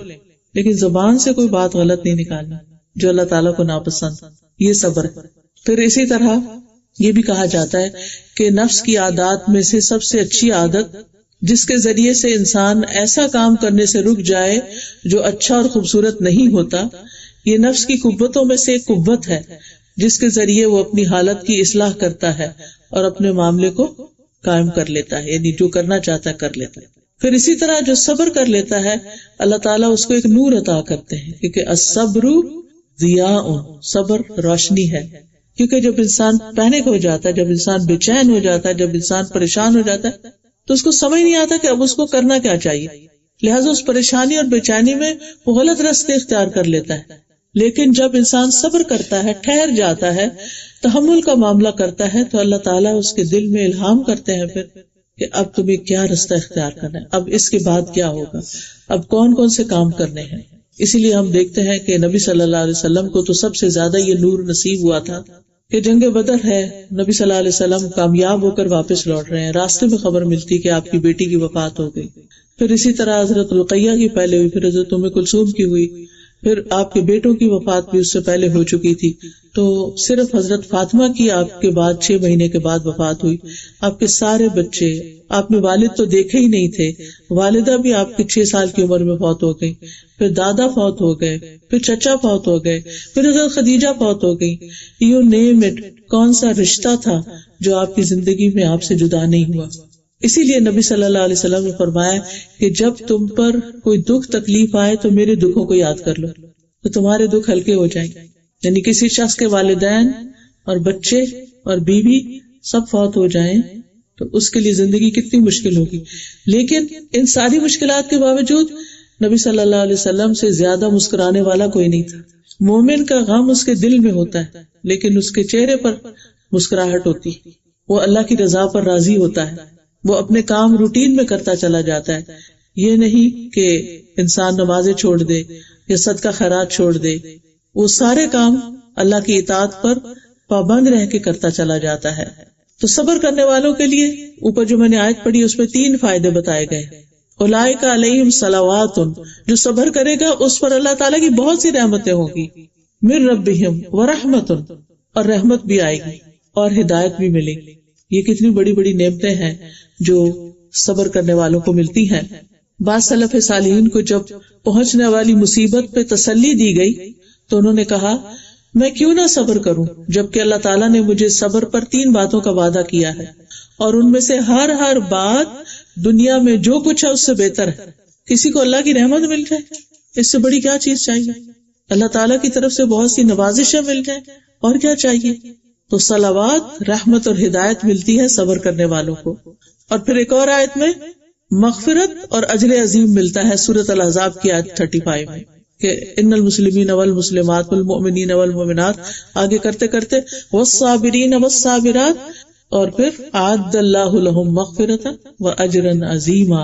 لیکن زبان سے کوئی بات غلط نہیں نکالنا جو اللہ تعالیٰ کو ناپسند. یہ صبر ہے. پھر اسی طرح یہ بھی کہا جاتا ہے کہ نفس کی عادات میں سے سب سے اچھی عادت جس کے ذریعے سے انسان ایسا کام کرنے سے رک جائے جو اچھا اور خوبصورت نہیں ہوتا، یہ نفس کی قوتوں میں سے ایک قوت ہے جس کے ذریعے وہ اپنی حالت کی اصلاح کرتا ہے اور اپنے معاملے کو قائم کر لیتا ہے، یعنی جو کرنا چاہتا ہے کر لیتا ہے. پھر اسی طرح جو صبر کر لیتا ہے اللہ تعالیٰ اس کو ایک نور عطا کرتے ہیں، کیونکہ الصبر ضیاء، صبر روشنی ہے. کیونکہ جب انسان پینک ہو جاتا ہے، جب انسان بے چین ہو جاتا ہے، جب انسان پریشان ہو جاتا ہے تو اس کو سمجھ نہیں آتا کہ اب اس کو کرنا کیا چاہیے، لہٰذا اس پریشانی اور بے چینی میں وہ غلط راستے اختیار کر لیتا ہے. لیکن جب انسان صبر کرتا ہے، ٹھہر جاتا ہے، تحمل کا معاملہ کرتا ہے، تو اللہ تعالیٰ اس کے دل میں الہام کرتے ہیں پھر کہ اب تمہیں کیا راستہ اختیار کرنا ہے، اب اس کے بعد کیا ہوگا، اب کون کون سے کام کرنے ہیں. اسی لیے ہم دیکھتے ہیں کہ نبی صلی اللہ علیہ وسلم کو تو سب سے زیادہ یہ نور نصیب ہوا تھا کہ جنگ بدر ہے، نبی صلی اللہ علیہ وسلم کامیاب ہو کر واپس لوٹ رہے ہیں، راستے میں خبر ملتی کہ آپ کی بیٹی کی وفات ہو گئی. پھر اسی طرح حضرت رقیہ کی پہلے ہوئی، پھر حضرت ام کلثوم کی ہوئی، پھر آپ کے بیٹوں کی وفات بھی اس سے پہلے ہو چکی تھی. تو صرف حضرت فاطمہ کی آپ کے بعد 6 مہینے کے بعد وفات ہوئی. آپ کے سارے بچے، آپ نے والد تو دیکھے ہی نہیں تھے، والدہ بھی آپ کی 6 سال کی عمر میں فوت ہو گئی، پھر دادا فوت ہو گئے، پھر چچا فوت ہو گئے، پھر حضرت خدیجہ فوت ہو گئی. یو نیم اٹ، کون سا رشتہ تھا جو آپ کی زندگی میں آپ سے جدا نہیں ہوا. اسی لیے نبی صلی اللہ علیہ وسلم نے فرمایا کہ جب تم پر کوئی دکھ تکلیف آئے تو میرے دکھوں کو یاد کر لو تو تمہارے دکھ ہلکے ہو جائیں. یعنی کسی شخص کے والدین اور بچے اور بیوی سب فوت ہو جائیں تو اس کے لیے زندگی کتنی مشکل ہوگی. لیکن ان ساری مشکلات کے باوجود نبی صلی اللہ علیہ وسلم سے زیادہ مسکرانے والا کوئی نہیں تھا. مومن کا غم اس کے دل میں ہوتا ہے لیکن اس کے چہرے پر مسکراہٹ ہوتی، وہ اللہ کی رضا پر راضی ہوتا ہے، وہ اپنے کام روٹین میں کرتا چلا جاتا ہے. یہ نہیں کہ انسان نمازیں چھوڑ دے یا صدقہ خیرات چھوڑ دے، وہ سارے کام اللہ کی اطاعت پر پابند رہ کے کرتا چلا جاتا ہے. تو صبر کرنے والوں کے لیے اوپر جو میں نے آیت پڑھی اس میں 3 فائدے بتائے گئے. اولئک علیہم صلوات، جو صبر کرے گا اس پر اللہ تعالیٰ کی بہت سی رحمتیں ہوں گی، من ربہم ورحمت، اور رحمت بھی آئے گی اور ہدایت بھی ملے گی. یہ کتنی بڑی بڑی نعمتیں ہیں جو صبر کرنے والوں کو ملتی ہیں. بعض سلف صالحین کو جب پہنچنے والی مصیبت پہ تسلی دی گئی تو انہوں نے کہا میں کیوں نہ صبر کروں، جبکہ اللہ تعالیٰ نے مجھے صبر پر 3 باتوں کا وعدہ کیا ہے اور ان میں سے ہر بات دنیا میں جو کچھ ہے اس سے بہتر ہے. کسی کو اللہ کی رحمت مل جائے اس سے بڑی کیا چیز چاہیے، اللہ تعالیٰ کی طرف سے بہت سی نوازشیں مل جائیں اور کیا چاہیے. تو صلوات، رحمت اور ہدایت ملتی ہے صبر کرنے والوں کو. اور پھر ایک اور آیت میں مغفرت اور اجر عظیم ملتا ہے، سورۃ الاحزاب کی آیت 35 میں کہ ان المسلمین والمسلمات والمؤمنین والمؤمنات، آگے کرتے کرتے والصابرین والصابرات، اور پھر اعد اللہ لہم مغفرۃ واجرا عظیما.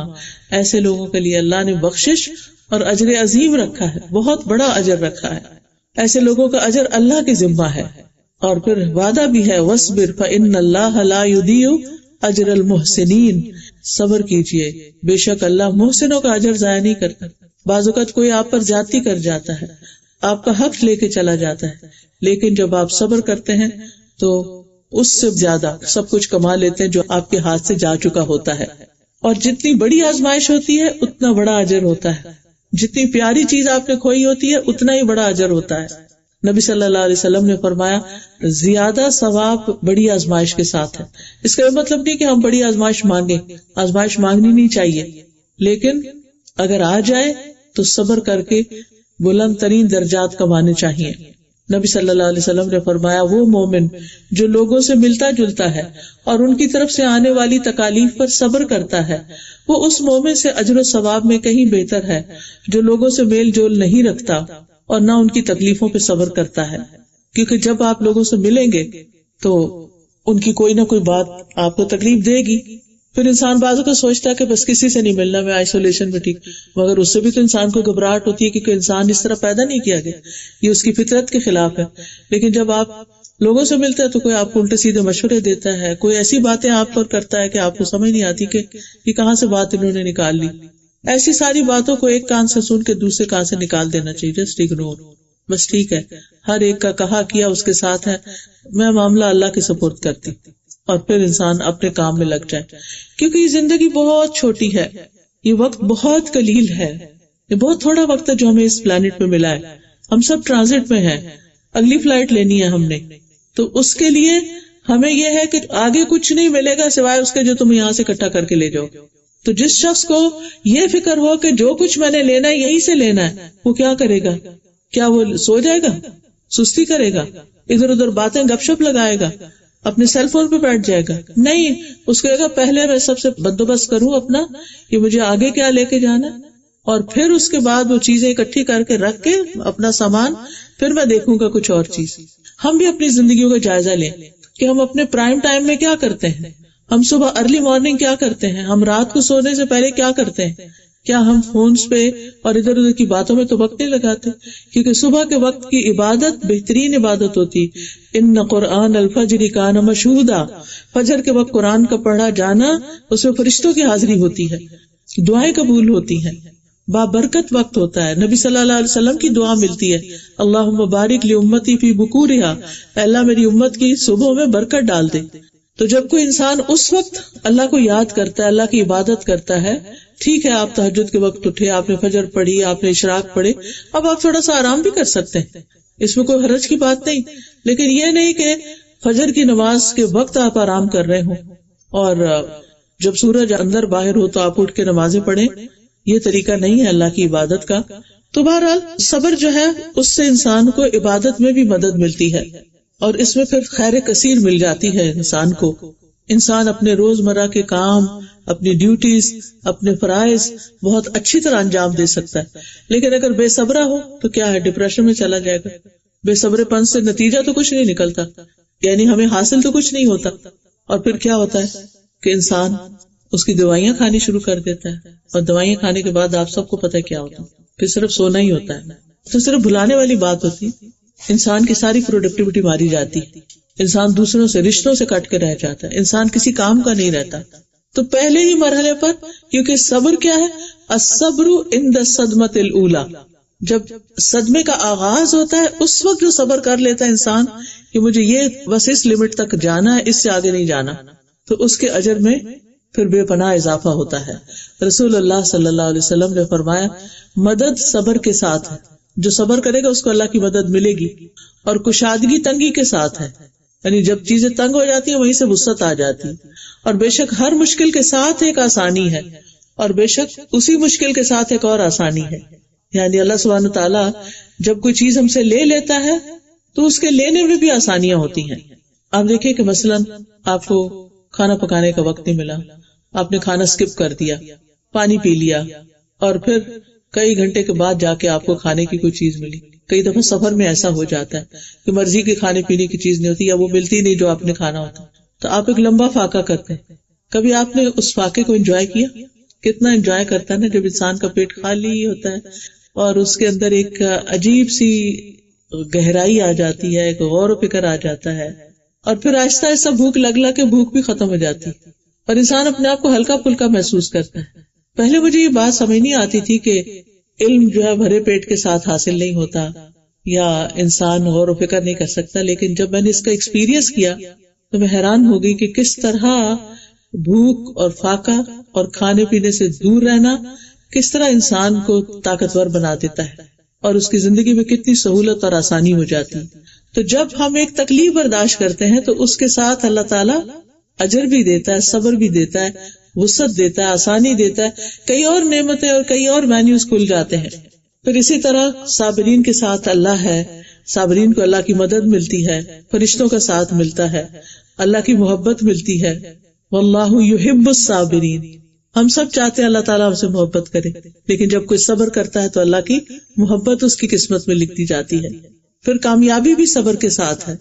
ایسے لوگوں کے لیے اللہ نے بخشش اور اجر عظیم رکھا ہے، بہت بڑا اجر رکھا ہے. ایسے لوگوں کا اجر اللہ کے ذمہ ہے. اور پھر وعدہ بھی ہے وَاصْبِرْ فَإِنَّ اللَّهَ لَا يُضِيعُ أَجْرَ الْمُحْسِنِينَ، صبر کیجئے، بے شک اللہ محسنوں کا اجر ضائع نہیں کرتا. بعض اوقات کوئی آپ پر زیادتی کر جاتا ہے، آپ کا حق لے کے چلا جاتا ہے، لیکن جب آپ صبر کرتے ہیں تو اس سے زیادہ سب کچھ کما لیتے ہیں جو آپ کے ہاتھ سے جا چکا ہوتا ہے. اور جتنی بڑی آزمائش ہوتی ہے اتنا بڑا اجر ہوتا ہے، جتنی پیاری چیز آپ نے کھوئی ہوتی ہے اتنا ہی بڑا اجر ہوتا ہے. نبی صلی اللہ علیہ وسلم نے فرمایا زیادہ ثواب بڑی آزمائش کے ساتھ ہے. اس کا مطلب نہیں کہ ہم بڑی آزمائش مانگیں، آزمائش مانگنی نہیں چاہیے، لیکن اگر آ جائے تو صبر کر کے بلند ترین درجات کمانے چاہیے. نبی صلی اللہ علیہ وسلم نے فرمایا وہ مومن جو لوگوں سے ملتا جلتا ہے اور ان کی طرف سے آنے والی تکالیف پر صبر کرتا ہے، وہ اس مومن سے اجر و ثواب میں کہیں بہتر ہے جو لوگوں سے میل جول نہیں رکھتا اور نہ ان کی تکلیفوں پہ صبر کرتا ہے. کیونکہ جب آپ لوگوں سے ملیں گے تو ان کی کوئی نہ کوئی بات آپ کو تکلیف دے گی. پھر انسان بعضوں کو سوچتا ہے کہ بس کسی سے نہیں ملنا، میں آئسولیشن میں ٹھیک، مگر اس سے بھی تو انسان کو گھبراہٹ ہوتی ہے کیونکہ انسان اس طرح پیدا نہیں کیا گیا، یہ اس کی فطرت کے خلاف ہے. لیکن جب آپ لوگوں سے ملتے ہیں تو کوئی آپ کو الٹے سیدھے مشورے دیتا ہے، کوئی ایسی باتیں آپ پر کرتا ہے کہ آپ کو سمجھ نہیں آتی کہ یہ کہاں سے بات انہوں نے نکال لی. ایسی ساری باتوں کو ایک کان سے سن کے دوسرے کان سے نکال دینا چاہیے، جسٹ اگنور، بس ٹھیک ہے، ہر ایک کا کہا کیا اس کے ساتھ ہے، میں معاملہ اللہ کے سپرد کرتی، اور پھر انسان اپنے کام میں لگ جائے. کیونکہ یہ زندگی بہت چھوٹی ہے، یہ وقت بہت قلیل ہے، یہ بہت تھوڑا وقت ہے جو ہمیں اس پلانٹ پہ ملا ہے. ہم سب ٹرانزٹ میں ہیں، اگلی فلائٹ لینی ہے ہم نے، تو اس کے لیے ہمیں یہ ہے کہ آگے کچھ نہیں ملے گا سوائے اس کے جو تم یہاں سے اکٹھا کر کے لے جاؤ. تو جس شخص کو یہ فکر ہو کہ جو کچھ میں نے لینا ہے یہی سے لینا ہے، وہ کیا کرے گا؟ کیا وہ سو جائے گا، سستی کرے گا، ادھر ادھر باتیں گپ شپ لگائے گا، اپنے سیل فون پہ بیٹھ جائے گا؟ نہیں، اس کو کہے گا پہلے میں سب سے بندوبست کروں اپنا کہ مجھے آگے کیا لے کے جانا، اور پھر اس کے بعد وہ چیزیں اکٹھی کر کے رکھ کے اپنا سامان، پھر میں دیکھوں گا کچھ اور چیز. ہم بھی اپنی زندگیوں کا جائزہ لیں کہ ہم اپنے پرائم ٹائم میں کیا کرتے ہیں، ہم صبح ارلی مارننگ کیا کرتے ہیں، ہم رات کو سونے سے پہلے کیا کرتے ہیں، کیا ہم فونز پہ اور ادھر ادھر کی باتوں میں تو وقت نہیں لگاتے؟ کیونکہ صبح کے وقت کی عبادت بہترین عبادت ہوتی. ان قرآن الفجر کان مشہودا، فجر کے وقت قرآن کا پڑھا جانا اس میں فرشتوں کی حاضری ہوتی ہے، دعائیں قبول ہوتی ہیں، بابرکت وقت ہوتا ہے. نبی صلی اللہ علیہ وسلم کی دعا ملتی ہے، اللہم بارک لامتی فی بکورہا، اللہ میری امت کی صبح میں برکت ڈال دے. تو جب کوئی انسان اس وقت اللہ کو یاد کرتا ہے، اللہ کی عبادت کرتا ہے، ٹھیک ہے آپ تہجد کے وقت اٹھے، آپ نے فجر پڑھی، آپ نے اشراق پڑھے، اب آپ تھوڑا سا آرام بھی کر سکتے ہیں، اس میں کوئی حرج کی بات نہیں. لیکن یہ نہیں کہ فجر کی نماز کے وقت آپ آرام کر رہے ہوں اور جب سورج اندر باہر ہو تو آپ اٹھ کے نمازیں پڑھیں، یہ طریقہ نہیں ہے اللہ کی عبادت کا. تو بہرحال صبر جو ہے اس سے انسان کو عبادت میں بھی مدد ملتی ہے اور اس میں پھر خیر کثیر مل جاتی ہے انسان کو. انسان اپنے روزمرہ کے کام، اپنی ڈیوٹیز، اپنے فرائض بہت اچھی طرح انجام دے سکتا ہے. لیکن اگر بے صبرہ ہو تو کیا ہے، ڈپریشن میں چلا جائے گا. بے صبر پن سے نتیجہ تو کچھ نہیں نکلتا، یعنی ہمیں حاصل تو کچھ نہیں ہوتا. اور پھر کیا ہوتا ہے کہ انسان اس کی دوائیاں کھانی شروع کر دیتا ہے، اور دوائیاں کھانے کے بعد آپ سب کو پتہ کیا ہوتا ہے، پھر صرف سونا ہی ہوتا ہے. تو صرف بھلانے والی بات ہوتی، انسان کی ساری پروڈکٹیوٹی ماری جاتی، انسان دوسروں سے، رشتوں سے کٹ کے رہ جاتا ہے، انسان کسی کام کا نہیں رہتا. تو پہلے ہی مرحلے پر، کیونکہ صبر کیا ہے، الصبر عند الصدمۃ الاولی، جب صدمے کا آغاز ہوتا ہے اس وقت جو صبر کر لیتا ہے انسان کہ مجھے یہ بس اس لمٹ تک جانا ہے، اس سے آگے نہیں جانا، تو اس کے اجر میں پھر بے پناہ اضافہ ہوتا ہے. رسول اللہ صلی اللہ علیہ وسلم نے فرمایا، مدد صبر کے ساتھ ہے، جو صبر کرے گا اس کو اللہ کی مدد ملے گی، اور کشادگی تنگی کے ساتھ ہے، یعنی جب چیزیں تنگ ہو جاتی ہیں وہیں سے وسعت آ جاتی. اور بے شک ہر مشکل کے ساتھ ایک آسانی ہے، اور بے شک اسی مشکل کے ساتھ ایک اور آسانی ہے. یعنی اللہ سبحانہ تعالیٰ جب کوئی چیز ہم سے لے لیتا ہے تو اس کے لینے میں بھی آسانیاں ہوتی ہیں. آپ دیکھیں کہ مثلاً آپ کو کھانا پکانے کا وقت نہیں ملا، آپ نے کھانا اسکپ کر دیا، پانی پی لیا، اور پھر کئی گھنٹے کے بعد جا کے آپ کو کھانے کی کوئی چیز ملی. کئی دفعہ سفر میں ایسا ہو جاتا ہے کہ مرضی کے کھانے پینے کی چیز نہیں ہوتی، یا وہ ملتی نہیں جو آپ نے کھانا ہوتا، تو آپ ایک لمبا فاقہ کرتے ہیں. کبھی آپ نے اس فاقے کو انجوائے کیا؟ کتنا انجوائے کرتا ہے نا جب انسان کا پیٹ خالی ہوتا ہے اور اس کے اندر ایک عجیب سی گہرائی آ جاتی ہے، ایک غور و فکر آ جاتا ہے، اور پھر آہستہ آہستہ بھوک لگ کے بھوک بھی ختم ہو جاتی ہے اور انسان اپنے آپ کو ہلکا پھلکا محسوس کرتا ہے. پہلے مجھے یہ بات سمجھ نہیں آتی تھی کہ علم جو ہے بھرے پیٹ کے ساتھ حاصل نہیں ہوتا یا انسان غور و فکر نہیں کر سکتا، لیکن جب میں نے اس کا ایکسپیرئنس کیا تو میں حیران ہو گئی کہ کس طرح بھوک اور فاقہ اور کھانے پینے سے دور رہنا کس طرح انسان کو طاقتور بنا دیتا ہے اور اس کی زندگی میں کتنی سہولت اور آسانی ہو جاتی. تو جب ہم ایک تکلیف برداشت کرتے ہیں تو اس کے ساتھ اللہ تعالیٰ اجر بھی دیتا ہے، صبر بھی دیتا ہے، وسعت دیتا ہے، آسانی دیتا ہے، کئی اور نعمتیں اور کئی اور مینیوز کھل جاتے ہیں. پھر اسی طرح صابرین کے ساتھ اللہ ہے، صابرین کو اللہ کی مدد ملتی ہے، فرشتوں کا ساتھ ملتا ہے، اللہ کی محبت ملتی ہے. واللہ یحب الصابرین، ہم سب چاہتے ہیں اللہ تعالیٰ ہم سے محبت کرے، لیکن جب کوئی صبر کرتا ہے تو اللہ کی محبت اس کی قسمت میں لکھی جاتی ہے. پھر کامیابی بھی صبر کے ساتھ ہے،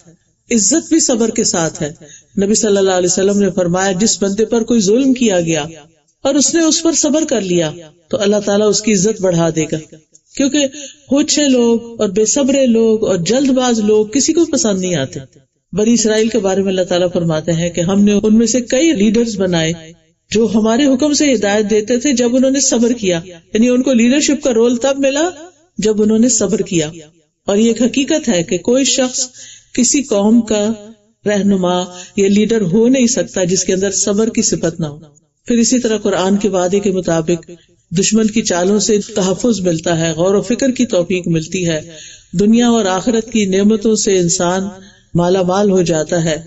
عزت بھی صبر کے ساتھ ہے. نبی صلی اللہ علیہ وسلم نے فرمایا، جس بندے پر کوئی ظلم کیا گیا اور اس نے اس پر صبر کر لیا تو اللہ تعالیٰ اس کی عزت بڑھا دے گا. کیونکہ ہوچے لوگ اور بے صبرے لوگ اور جلد باز لوگ کسی کو پسند نہیں آتے. بنی اسرائیل کے بارے میں اللہ تعالیٰ فرماتے ہیں کہ ہم نے ان میں سے کئی لیڈرز بنائے جو ہمارے حکم سے ہدایت دیتے تھے جب انہوں نے صبر کیا، یعنی ان کو لیڈرشپ کا رول تب ملا جب انہوں نے صبر کیا. اور یہ ایک حقیقت ہے کہ کوئی شخص کسی قوم کا رہنما یا لیڈر ہو نہیں سکتا جس کے اندر صبر کی صفت نہ ہو. پھر اسی طرح قرآن کے وعدے کے مطابق دشمن کی چالوں سے تحفظ ملتا ہے، غور و فکر کی توفیق ملتی ہے، دنیا اور آخرت کی نعمتوں سے انسان مالا مال ہو جاتا ہے،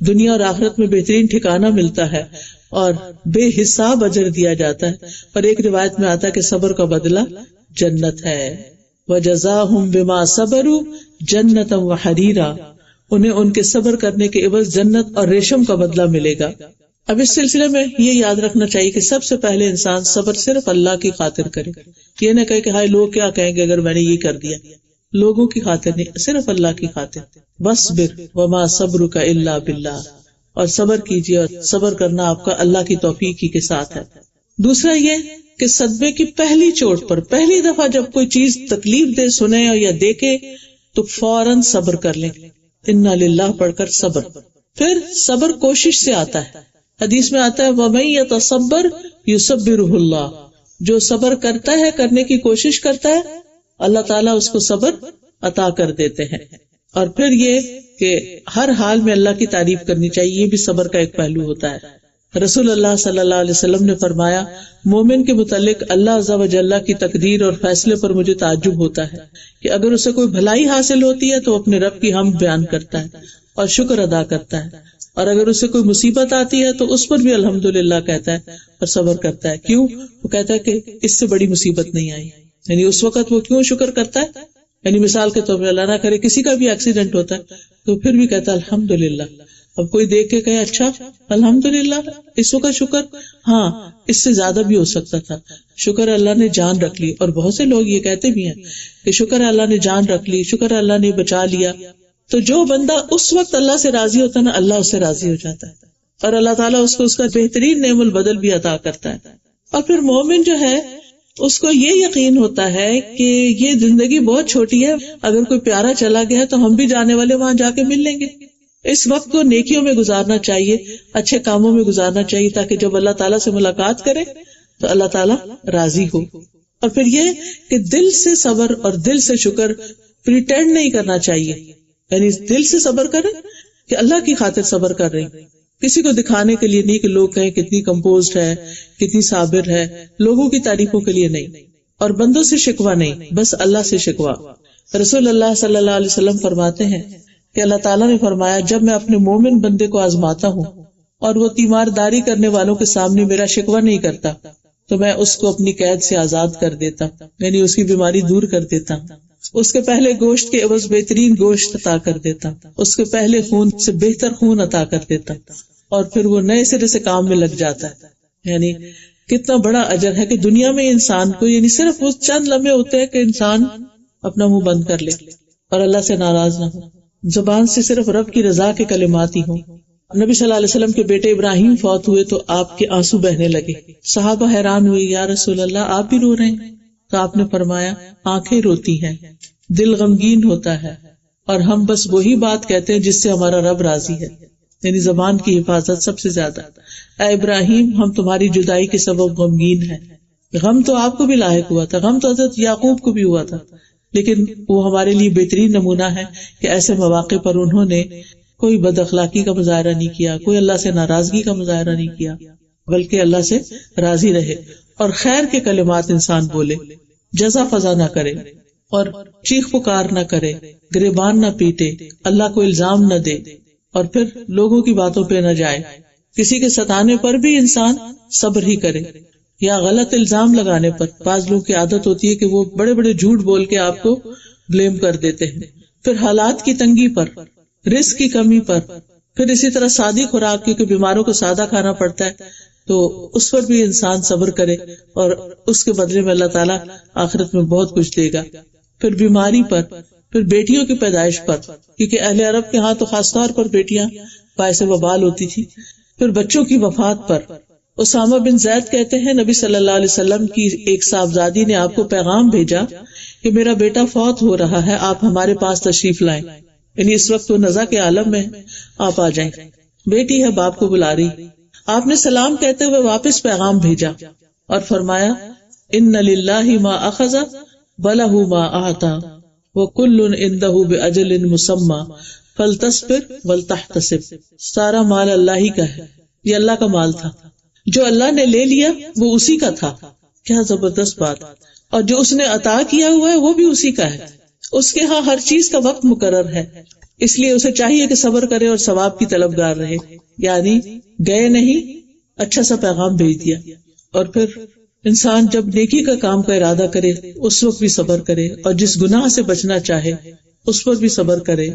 دنیا اور آخرت میں بہترین ٹھکانہ ملتا ہے اور بے حساب اجر دیا جاتا ہے. اور ایک روایت میں آتا ہے کہ صبر کا بدلہ جنت ہے. وَجَزَاهُمْ بِمَا صَبَرُوا جَنَّةً وَحَرِيرًا، انہیں ان کے صبر کرنے کے عوض جنت اور ریشم کا بدلہ ملے گا. اب اس سلسلے میں یہ یاد رکھنا چاہیے کہ سب سے پہلے انسان صبر صرف اللہ کی خاطر کرے، یہ نہ کہے کہ ہائے لوگ کیا کہیں گے اگر میں نے یہ کر دیا. لوگوں کی خاطر نہیں، صرف اللہ کی خاطر. وَاصْبِرْ وَمَا صَبْرُكَ إِلَّا بِاللَّهِ، اور صبر کیجیے، اور صبر کرنا آپ کا اللہ کی توفیق ہی کے ساتھ ہے. دوسرا یہ کہ صدمے کی پہلی چوٹ پر پہلی دفعہ جب کوئی چیز تکلیف دے سنے یا دیکھے تو فوراً صبر کر لیں، انا للہ پڑھ کر صبر. پھر صبر کوشش سے آتا ہے. حدیث میں آتا ہے وَمَن يَتَصَبَّرْ يُصَبِّرُهُ اللَّهُ، جو صبر کرتا ہے، کرنے کی کوشش کرتا ہے، اللہ تعالیٰ اس کو صبر عطا کر دیتے ہیں. اور پھر یہ کہ ہر حال میں اللہ کی تعریف کرنی چاہیے، یہ بھی صبر کا ایک پہلو ہوتا ہے. رسول اللہ صلی اللہ علیہ وسلم نے فرمایا مومن کے متعلق اللہ عز و جل کی تقدیر اور فیصلے پر مجھے تعجب ہوتا ہے کہ اگر اسے کوئی بھلائی حاصل ہوتی ہے تو اپنے رب کی حمد بیان کرتا ہے اور شکر ادا کرتا ہے، اور اگر اسے کوئی مصیبت آتی ہے تو اس پر بھی الحمدللہ کہتا ہے اور صبر کرتا ہے. کیوں؟ وہ کہتا ہے کہ اس سے بڑی مصیبت نہیں آئی. یعنی اس وقت وہ کیوں شکر کرتا ہے؟ یعنی مثال کے طور پر اللہ نہ کرے کسی کا بھی ایکسیڈنٹ ہوتا ہے تو پھر بھی کہتا ہے الحمدللہ. اب کوئی دیکھ کے کہے اچھا الحمدللہ اس وقت شکر، ہاں اس سے زیادہ بھی ہو سکتا تھا، شکر اللہ نے جان رکھ لی. اور بہت سے لوگ یہ کہتے بھی ہیں کہ شکر اللہ نے جان رکھ لی، شکر اللہ نے بچا لیا. تو جو بندہ اس وقت اللہ سے راضی ہوتا ہے نا، اللہ اس سے راضی ہو جاتا ہے اور اللہ تعالیٰ اس کو اس کا بہترین نعم البدل بھی عطا کرتا ہے. اور پھر مومن جو ہے اس کو یہ یقین ہوتا ہے کہ یہ زندگی بہت چھوٹی ہے، اگر کوئی پیارا چلا گیا تو ہم بھی جانے والے وہاں جا کے مل لیں گے. اس وقت کو نیکیوں میں گزارنا چاہیے، اچھے کاموں میں گزارنا چاہیے تاکہ جب اللہ تعالیٰ سے ملاقات کرے تو اللہ تعالیٰ راضی ہو. اور پھر یہ کہ دل سے صبر اور دل سے شکر پریٹینڈ نہیں کرنا چاہیے، یعنی دل سے صبر کریں کہ اللہ کی خاطر صبر کر رہے ہیں، کسی کو دکھانے کے لیے نہیں کہ لوگ کہیں کتنی کمپوزڈ ہے، کتنی صابر ہے، لوگوں کی تعریفوں کے لیے نہیں، اور بندوں سے شکوہ نہیں، بس اللہ سے شکوہ. رسول اللہ صلی اللہ علیہ وسلم فرماتے ہیں کہ اللہ تعالیٰ نے فرمایا جب میں اپنے مومن بندے کو آزماتا ہوں اور وہ تیمارداری کرنے والوں کے سامنے میرا شکوہ نہیں کرتا تو میں اس کو اپنی قید سے آزاد کر دیتا، یعنی اس کی بیماری دور کر دیتا، اس کے پہلے گوشت کے عوض بہترین گوشت عطا کر دیتا، اس کے پہلے خون سے بہتر خون عطا کر دیتا، اور پھر وہ نئے سرے سے کام میں لگ جاتا ہے. یعنی کتنا بڑا اجر ہے کہ دنیا میں انسان کو، یعنی صرف وہ چند لمحے ہوتے ہیں کہ انسان اپنا منہ بند کر لے اور اللہ سے ناراض نہ ہو، زبان سے صرف رب کی رضا کے کلمات ہی ہوں. نبی صلی اللہ علیہ وسلم کے بیٹے ابراہیم فوت ہوئے تو آپ کے آنسو بہنے لگے. صحابہ حیران ہوئے، یا رسول اللہ آپ بھی رو رہے ہیں؟ تو آپ نے فرمایا آنکھیں روتی ہیں، دل غمگین ہوتا ہے، اور ہم بس وہی بات کہتے ہیں جس سے ہمارا رب راضی ہے. یعنی زبان کی حفاظت سب سے زیادہ. اے ابراہیم ہم تمہاری جدائی کے سبب غمگین ہیں. غم تو آپ کو بھی لاحق ہوا تھا، غم تو حضرت یعقوب کو بھی ہوا تھا، لیکن وہ ہمارے لیے بہترین نمونہ ہے کہ ایسے مواقع پر انہوں نے کوئی بد اخلاقی کا مظاہرہ نہیں کیا، کوئی اللہ سے ناراضگی کا مظاہرہ نہیں کیا، بلکہ اللہ سے راضی رہے اور خیر کے کلمات انسان بولے، جزا فضا نہ کرے اور چیخ پکار نہ کرے، گریبان نہ پیٹے، اللہ کو الزام نہ دے، اور پھر لوگوں کی باتوں پہ نہ جائے. کسی کے ستانے پر بھی انسان صبر ہی کرے، یا غلط الزام لگانے پر. بعض لوگوں کی عادت ہوتی ہے کہ وہ بڑے بڑے جھوٹ بول کے آپ کو بلیم کر دیتے ہیں. پھر حالات کی تنگی پر، رزق کی کمی پر، پھر اسی طرح سادی خوراک، کیونکہ بیماروں کو سادہ کھانا پڑتا ہے تو اس پر بھی انسان صبر کرے اور اس کے بدلے میں اللہ تعالیٰ آخرت میں بہت کچھ دے گا. پھر بیماری پر، پھر بیٹیوں کی پیدائش پر، کیونکہ اہل عرب کے ہاں تو خاص طور پر بیٹیاں باعث وبال ہوتی تھی. پھر بچوں کی وفات پر. اسامہ بن زید کہتے ہیں نبی صلی اللہ علیہ وسلم کی ایک صاحبزادی نے آپ کو پیغام بھیجا کہ میرا بیٹا فوت ہو رہا ہے، آپ ہمارے پاس تشریف لائیں. یعنی اس وقت وہ نزع کے عالم میں، آپ آ جائیں. بیٹی ہے، باپ کو بلا رہی. آپ نے سلام کہتے ہوئے واپس پیغام بھیجا اور فرمایا ان للہ ما اخذ ولہ ما اعطى وکل عنده باجل مسمى فلتصبر ولتحتسب. سارا مال اللہ ہی کا ہے، یہ اللہ کا مال تھا، جو اللہ نے لے لیا وہ اسی کا تھا. کیا زبردست بات. اور جو اس نے عطا کیا ہوا ہے وہ بھی اسی کا ہے. اس کے ہاں ہر چیز کا وقت مقرر ہے، اس لیے اسے چاہیے کہ صبر کرے اور ثواب کی طلبگار رہے. یعنی گئے نہیں، اچھا سا پیغام بھیج دیا. اور پھر انسان جب نیکی کا کام کا ارادہ کرے اس وقت بھی صبر کرے، اور جس گناہ سے بچنا چاہے اس پر بھی صبر کرے،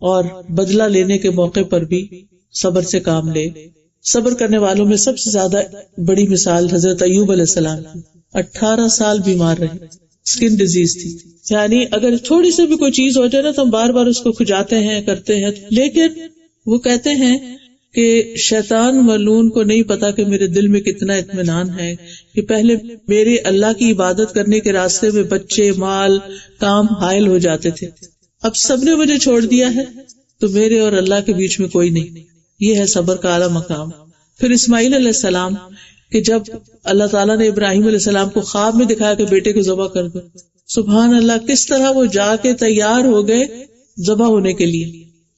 اور بدلہ لینے کے موقع پر بھی صبر سے کام لے. صبر کرنے والوں میں سب سے زیادہ بڑی مثال حضرت ایوب علیہ السلام کی. 18 سال بیمار رہے، اسکن ڈیزیز تھی. یعنی اگر تھوڑی سی بھی کوئی چیز ہو جائے نا تو ہم بار بار اس کو کھجاتے ہیں، کرتے ہیں، لیکن وہ کہتے ہیں کہ شیطان ملعون کو نہیں پتا کہ میرے دل میں کتنا اطمینان ہے کہ پہلے میرے اللہ کی عبادت کرنے کے راستے میں بچے، مال، کام حائل ہو جاتے تھے، اب سب نے مجھے چھوڑ دیا ہے تو میرے اور اللہ کے بیچ میں کوئی نہیں. یہ ہے صبر کا اعلیٰ مقام. پھر اسماعیل علیہ السلام کہ جب اللہ تعالیٰ نے ابراہیم علیہ السلام کو خواب میں دکھایا کہ بیٹے کو ذبح کر دو، سبحان اللہ کس طرح وہ جا کے تیار ہو گئے ذبح ہونے کے لیے،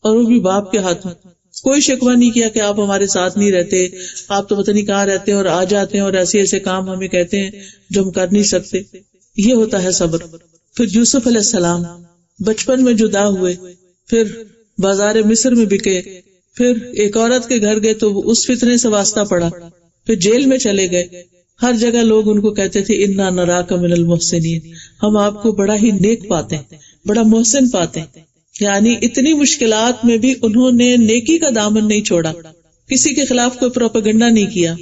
اور وہ بھی باپ کے ہاتھ میں. کوئی شکوہ نہیں کیا کہ آپ ہمارے ساتھ نہیں رہتے، آپ تو پتہ نہیں کہاں رہتے اور آ جاتے ہیں اور ایسے ایسے کام ہمیں کہتے ہیں جو ہم کر نہیں سکتے. یہ ہوتا ہے صبر. پھر یوسف علیہ السلام بچپن میں جدا ہوئے، پھر بازار مصر میں بکے، پھر ایک عورت کے گھر گئے تو اس فتنے سے واسطہ پڑا، پھر جیل میں چلے گئے. ہر جگہ لوگ ان کو کہتے تھے انا نراک من المحسنین، ہم آپ کو بڑا ہی نیک پاتے ہیں، بڑا محسن پاتے ہیں. یعنی اتنی مشکلات میں بھی انہوں نے نیکی کا دامن نہیں چھوڑا، کسی کے خلاف کوئی پروپیگنڈا نہیں کیا.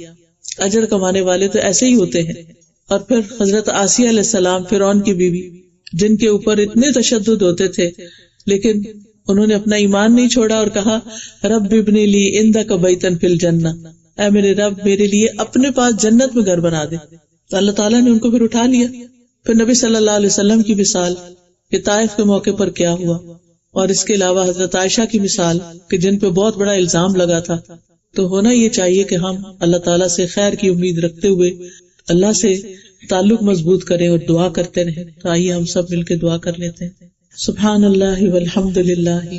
اجر کمانے والے تو ایسے ہی ہوتے ہیں. اور پھر حضرت آسیہ علیہ السلام فرعون کی بیوی، جن کے اوپر اتنے تشدد ہوتے تھے لیکن انہوں نے اپنا ایمان نہیں چھوڑا اور کہا رب ابن لی عندک بیتا فی الجنہ، اے میرے رب میرے لیے اپنے پاس جنت میں گھر بنا دے. تو اللہ تعالیٰ نے ان کو پھر اٹھا لیا. پھر نبی صلی اللہ علیہ وسلم کی مثال کہ طائف کے موقع پر کیا ہوا، اور اس کے علاوہ حضرت عائشہ کی مثال کہ جن پہ بہت بڑا الزام لگا تھا. تو ہونا یہ چاہیے کہ ہم اللہ تعالیٰ سے خیر کی امید رکھتے ہوئے اللہ سے تعلق مضبوط کریں اور دعا کرتے رہیں. تو آئیے ہم سب مل کے دعا کر لیتے ہیں. سبحان اللہ والحمد للہ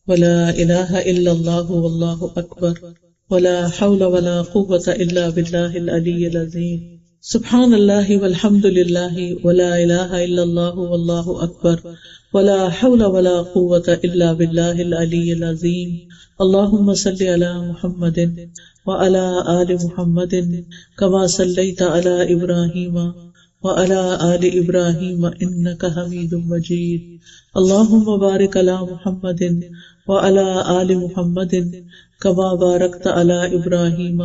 ولا الہ الا اللہ واللہ اکبر ولا حول ولا قوة الا باللہ العلی العظیم. سبحان اللہ والحمد للہ ولا الہ الا اللہ واللہ اکبر ولا حول ولا قوة الا باللہ العلی العظیم. اللہم صلی علی محمد وعلی آل محمد کما صلیت علی ابراہیم وعلی آل ابراہیم انک حمید مجید. اللہم بارک علی محمد وعلی آل محمد کما بارکت علی ابراہیم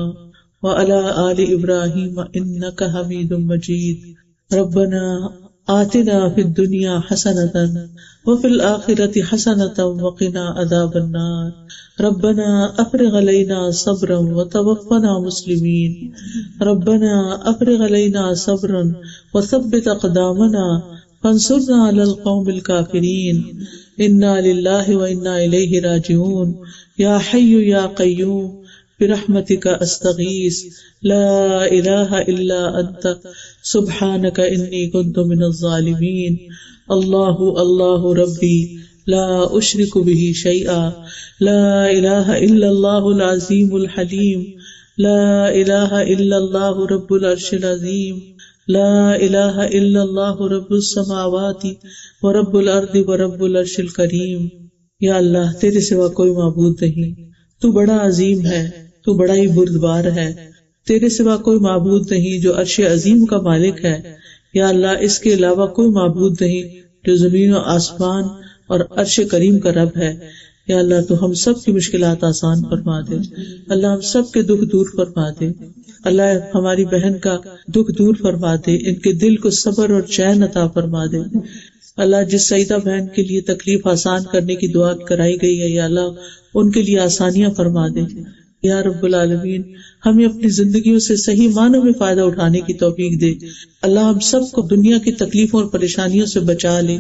وعلی آل ابراہیم انک حمید مجید. ربنا آتنا فی الدنیا حسنۃ وفی الآخرۃ حسنۃ وقنا عذاب النار. ربنا افرغ علینا صبرا وتوفنا مسلمین. ربنا افرغ علینا صبرا وثبت اقدامنا فانصرنا علی القوم الکافرین. انا للہ وانا الیہ راجعون. یا حی یا قیوم برحمتک استغیث لا الہ الا انت سبحانک انی کنت من الظالمین. اللہ اللہ ربی لا اشرک به شیئا. لا الہ الا اللہ العظیم الحلیم. لا الہ الا اللہ رب العرش العظیم. لا الہ الا اللہ رب السماوات ورب الارض ورب العرش الکریم. یا اللہ تیرے سوا کوئی معبود نہیں، تو بڑا عظیم ہے، تو بڑا ہی بردبار ہے. تیرے سوا کوئی معبود نہیں جو عرش عظیم کا مالک ہے. یا اللہ اس کے علاوہ کوئی معبود نہیں جو زمین و آسمان اور عرش کریم کا رب ہے. یا اللہ تو ہم سب کی مشکلات آسان فرما دے. اللہ ہم سب کے دکھ دور فرما دے. اللہ ہماری بہن کا دکھ دور فرما دے، ان کے دل کو صبر اور چین عطا فرما دے. اللہ جس سعیدہ بہن کے لیے تکلیف آسان کرنے کی دعا کرائی گئی ہے، یا اللہ ان کے لیے آسانیاں فرما دے. یا رب العالمین ہمیں اپنی زندگیوں سے صحیح معنوں میں فائدہ اٹھانے کی توفیق دے. اللہ ہم سب کو دنیا کی تکلیفوں اور پریشانیوں سے بچا لے.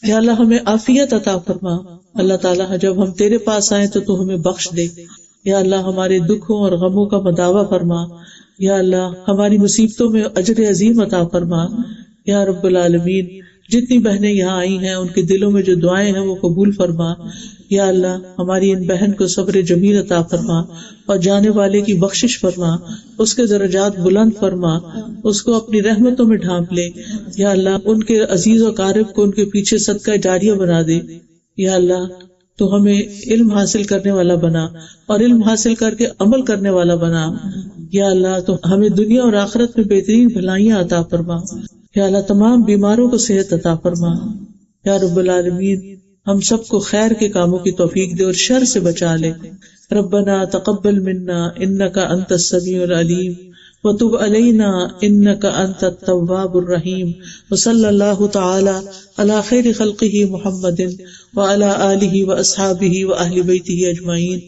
یا اللہ ہمیں عافیت عطا فرما. اللہ تعالیٰ جب ہم تیرے پاس آئیں تو ہمیں بخش دے. یا اللہ ہمارے دکھوں اور غموں کا مداوع فرما. یا اللہ ہماری مصیبتوں میں اجر عظیم عطا فرما. یا رب العالمین جتنی بہنیں یہاں آئی ہیں ان کے دلوں میں جو دعائیں ہیں وہ قبول فرما. یا اللہ ہماری ان بہن کو صبر جمیل عطا فرما اور جانے والے کی بخشش فرما، اس کے درجات بلند فرما، اس کو اپنی رحمتوں میں ڈھانپ لے. یا اللہ ان کے عزیز و قارب کو ان کے پیچھے صدقہ جاریہ بنا دے. یا اللہ تو ہمیں علم حاصل کرنے والا بنا اور علم حاصل کر کے عمل کرنے والا بنا. یا اللہ تو ہمیں دنیا اور آخرت میں بہترین بھلائیاں عطا فرما. یا اللہ تمام بیماروں کو صحت عطا فرما. یا رب العالمین ہم سب کو خیر کے کاموں کی توفیق دے اور شر سے بچا لے. ربنا تقبل منا انک انت السمیع العلیم وتب علینا انک انت التواب الرحیم. وصلی اللہ تعالی علی خیر خلقہ محمد وعلی آلہ واصحابہ واہل بیتہ اجمعین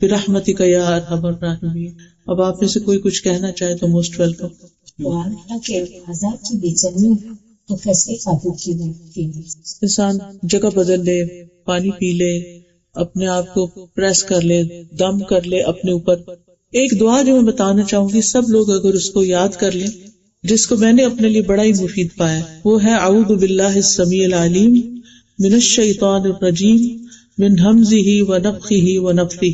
برحمتک یا ارحم الراحمین. اب آپ میں سے کوئی کچھ کہنا چاہے تو موسٹ ویلکم. کی بے چینی تو کیسے خاطر کی جاتی ہے؟ انسان جگہ بدل لے، پانی پی لے، اپنے آپ کو پریس کر لے، دم کر لے اپنے اوپر. ایک دعا جو میں بتانا چاہوں گی، سب لوگ اگر اس کو یاد کر لیں، جس کو میں نے اپنے لیے بڑا ہی مفید پایا، وہ ہے اعوذ باللہ السمیع العلیم من الشیطان الرجیم من ہمزہ ونفخہ ونفثہ.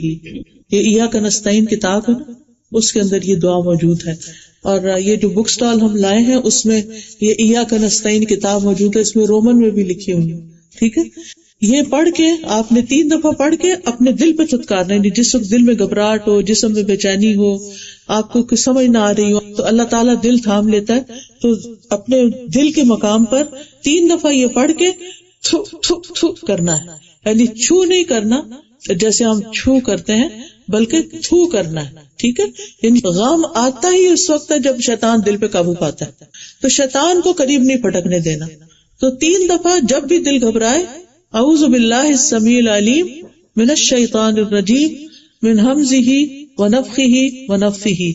یہ ایاک نستعین کتاب ہے نا، اس کے اندر یہ دعا موجود ہے. اور یہ جو بک سٹال ہم لائے ہیں اس میں یہ ایاک نستعین کتاب موجود ہے، اس میں رومن میں بھی لکھی ہوئی. ٹھیک ہے، یہ پڑھ کے آپ نے 3 دفعہ پڑھ کے اپنے دل پہ چھٹکارنا ہے. جس وقت دل میں گھبراہٹ ہو، جسم میں بے چینی ہو، آپ کو کچھ سمجھ نہ آ رہی ہو، تو اللہ تعالیٰ دل تھام لیتا ہے. تو اپنے دل کے مقام پر 3 دفعہ یہ پڑھ کے تھو تھو تھو کرنا ہے. یعنی چھو نہیں کرنا جیسے ہم چھو کرتے ہیں، بلکہ تھو کرنا ہے. ٹھیک ہے، یعنی غم آتا ہی اس وقت ہے جب شیطان دل پہ قابو پاتا ہے، تو شیطان کو قریب نہیں پھٹکنے دینا. تو 3 دفعہ جب بھی دل گھبرائے، اعوذ باللہ السمیع العلیم من الشیطان الرجیم من ہمزہ ونفخہ ونفثہ.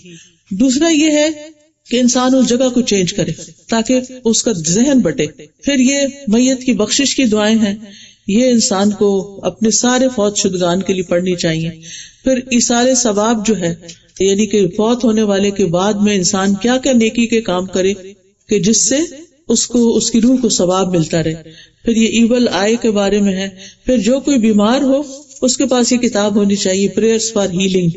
دوسرا یہ ہے کہ انسان اس جگہ کو چینج کرے تاکہ اس کا ذہن بٹے. پھر یہ میت کی بخشش کی دعائیں ہیں، یہ انسان کو اپنے سارے فوت شدگان کے لیے پڑھنی چاہیے. پھر ایصال ثواب جو ہے، یعنی کہ فوت ہونے والے کے بعد میں انسان کیا کیا نیکی کے کام کرے کہ جس سے اس کو اس کی روح کو ثواب ملتا رہے. پھر یہ ایول آئے کے بارے میں ہے. پھر جو کوئی بیمار ہو اس کے پاس یہ کتاب ہونی چاہیے، پریئرز فار ہیلنگ،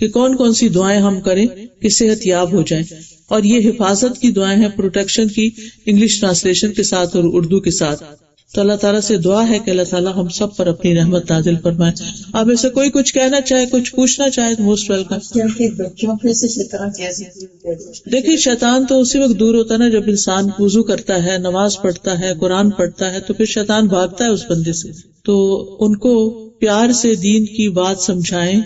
کہ کون کون سی دعائیں ہم کریں کہ صحت یاب ہو جائے. اور یہ حفاظت کی دعائیں ہیں، پروٹیکشن کی، انگلش ٹرانسلیشن کے ساتھ اور اردو کے ساتھ. تو اللہ تعالیٰ سے دعا ہے کہ اللہ تعالیٰ ہم سب پر اپنی رحمت نازل فرمائے. آپ ایسے کوئی کچھ کہنا چاہے، کچھ پوچھنا چاہے تو موسٹ ویلکم. دیکھیے شیطان تو اسی وقت دور ہوتا ہے نا جب انسان وضو کرتا ہے، نماز پڑھتا ہے، قرآن پڑھتا ہے، تو پھر شیطان بھاگتا ہے اس بندے سے. تو ان کو پیار سے دین کی بات سمجھائیں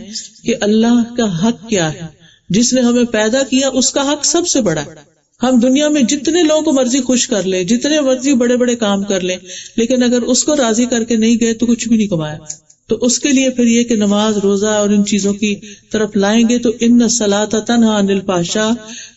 کہ اللہ کا حق کیا ہے. جس نے ہمیں پیدا کیا اس کا حق سب سے بڑا ہے. ہم دنیا میں جتنے لوگوں کو مرضی خوش کر لیں، جتنے مرضی بڑے بڑے کام کر لیں، لیکن اگر اس کو راضی کر کے نہیں گئے تو کچھ بھی نہیں کمایا. تو اس کے لیے پھر یہ کہ نماز، روزہ اور ان چیزوں کی طرف لائیں گے تو ان الصلاۃ تنہی عن الفحشاء،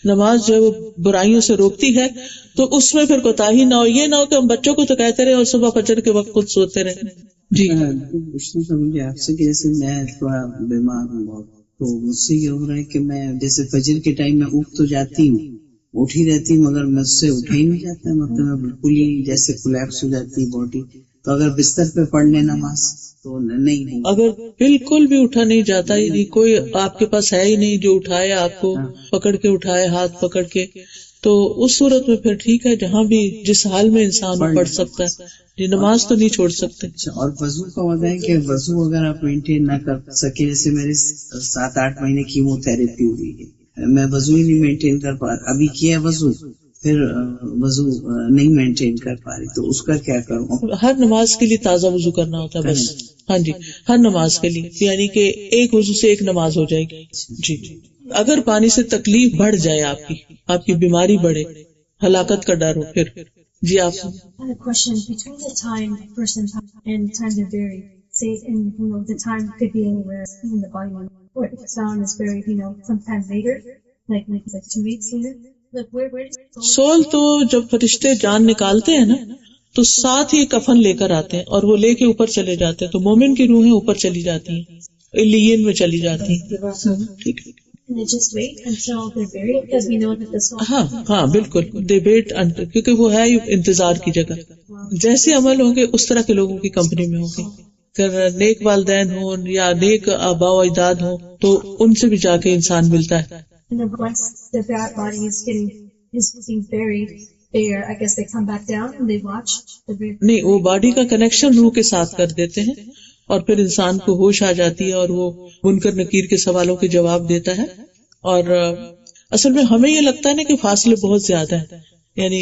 نماز جو ہے وہ برائیوں سے روکتی ہے. تو اس میں پھر کوتاہی نہ ہو. یہ نہ ہو کہ ہم بچوں کو تو کہتے رہے اور صبح فجر کے وقت خود سوتے رہے. جی پوچھنا تھا مجھے آپ سے کہ جیسے میں تھوڑا بیمار ہوں بہت، تو مجھ سے یہ ہو رہا ہے کہ میں جیسے فجر کے ٹائم میں اٹھ تو جاتی ہوں، اٹھ ہی رہتی ہوں، مگر مجھ سے اٹھا ہی نہیں جاتا ہے. مطلب میں بالکل ہی جیسے کولیپس ہو جاتی باڈی. تو اگر بستر پہ پڑھ لیں نماز تو نہیں. اگر بالکل بھی اٹھا نہیں جاتا، یعنی کوئی آپ کے پاس ہے ہی نہیں جو اٹھائے آپ کو، پکڑ کے اٹھائے، ہاتھ پکڑ کے، تو اس صورت میں پھر ٹھیک ہے، جہاں بھی جس حال میں انسان پڑھ سکتا ہے. یہ نماز تو نہیں چھوڑ سکتے. اور وضو کا وعدہ ہے کہ وضو اگر آپ مینٹین نہ کر سکے، جیسے میرے 7-8 مہینے کیمو تھراپی ہوئی ہے، میں وضو ہی نہیں مینٹین کر پا رہا. ابھی کیا وضو، پھر وضو نہیں مینٹین کر پا رہی، تو اس کا کیا کروں؟ ہر نماز کے لیے تازہ وضو کرنا ہوتا ہے بس. ہاں جی، ہر نماز کے لیے، یعنی کہ ایک وضو سے ایک نماز ہو جائے گی. جی، اگر پانی سے تکلیف بڑھ جائے، آپ کی بیماری بڑھے، ہلاکت کا ڈر ہو، پھر جی آپ question between the time the person and time they're buried, say, and the time could be anywhere, even the body, or if someone is buried, sometime later, like 2 weeks later, like where does civil تو جب فرشتے جان نکالتے ہیں نا تو ساتھ ہی کفن لے کر آتے ہیں اور وہ لے کے اوپر چلے جاتے ہیں. تو مومن کی روحیں اوپر چلی جاتی ہیں، علیین میں چلی جاتی ہیں. ٹھیک ہے، and they just wait until they're buried, because we know that the soul. ہاں بالکل، دے ویٹ کیونکہ وہ ہے انتظار کی جگہ. جیسے عمل ہوں گے اس طرح کے لوگوں کی کمپنی میں ہوں گے. اگر نیک والدین ہوں یا نیک آباء و اجداد ہوں تو ان سے بھی جا کے انسان ملتا ہے. And then once the body is being buried, I guess they come back down and they watch the buried. نہیں، وہ باڈی کا کنیکشن روح کے ساتھ کر دیتے ہیں اور پھر انسان کو ہوش آ جاتی ہے اور وہ منکر نکیر کے سوالوں کے جواب دیتا ہے. اور اصل میں ہمیں یہ لگتا ہے نا کہ فاصلے بہت زیادہ ہیں، یعنی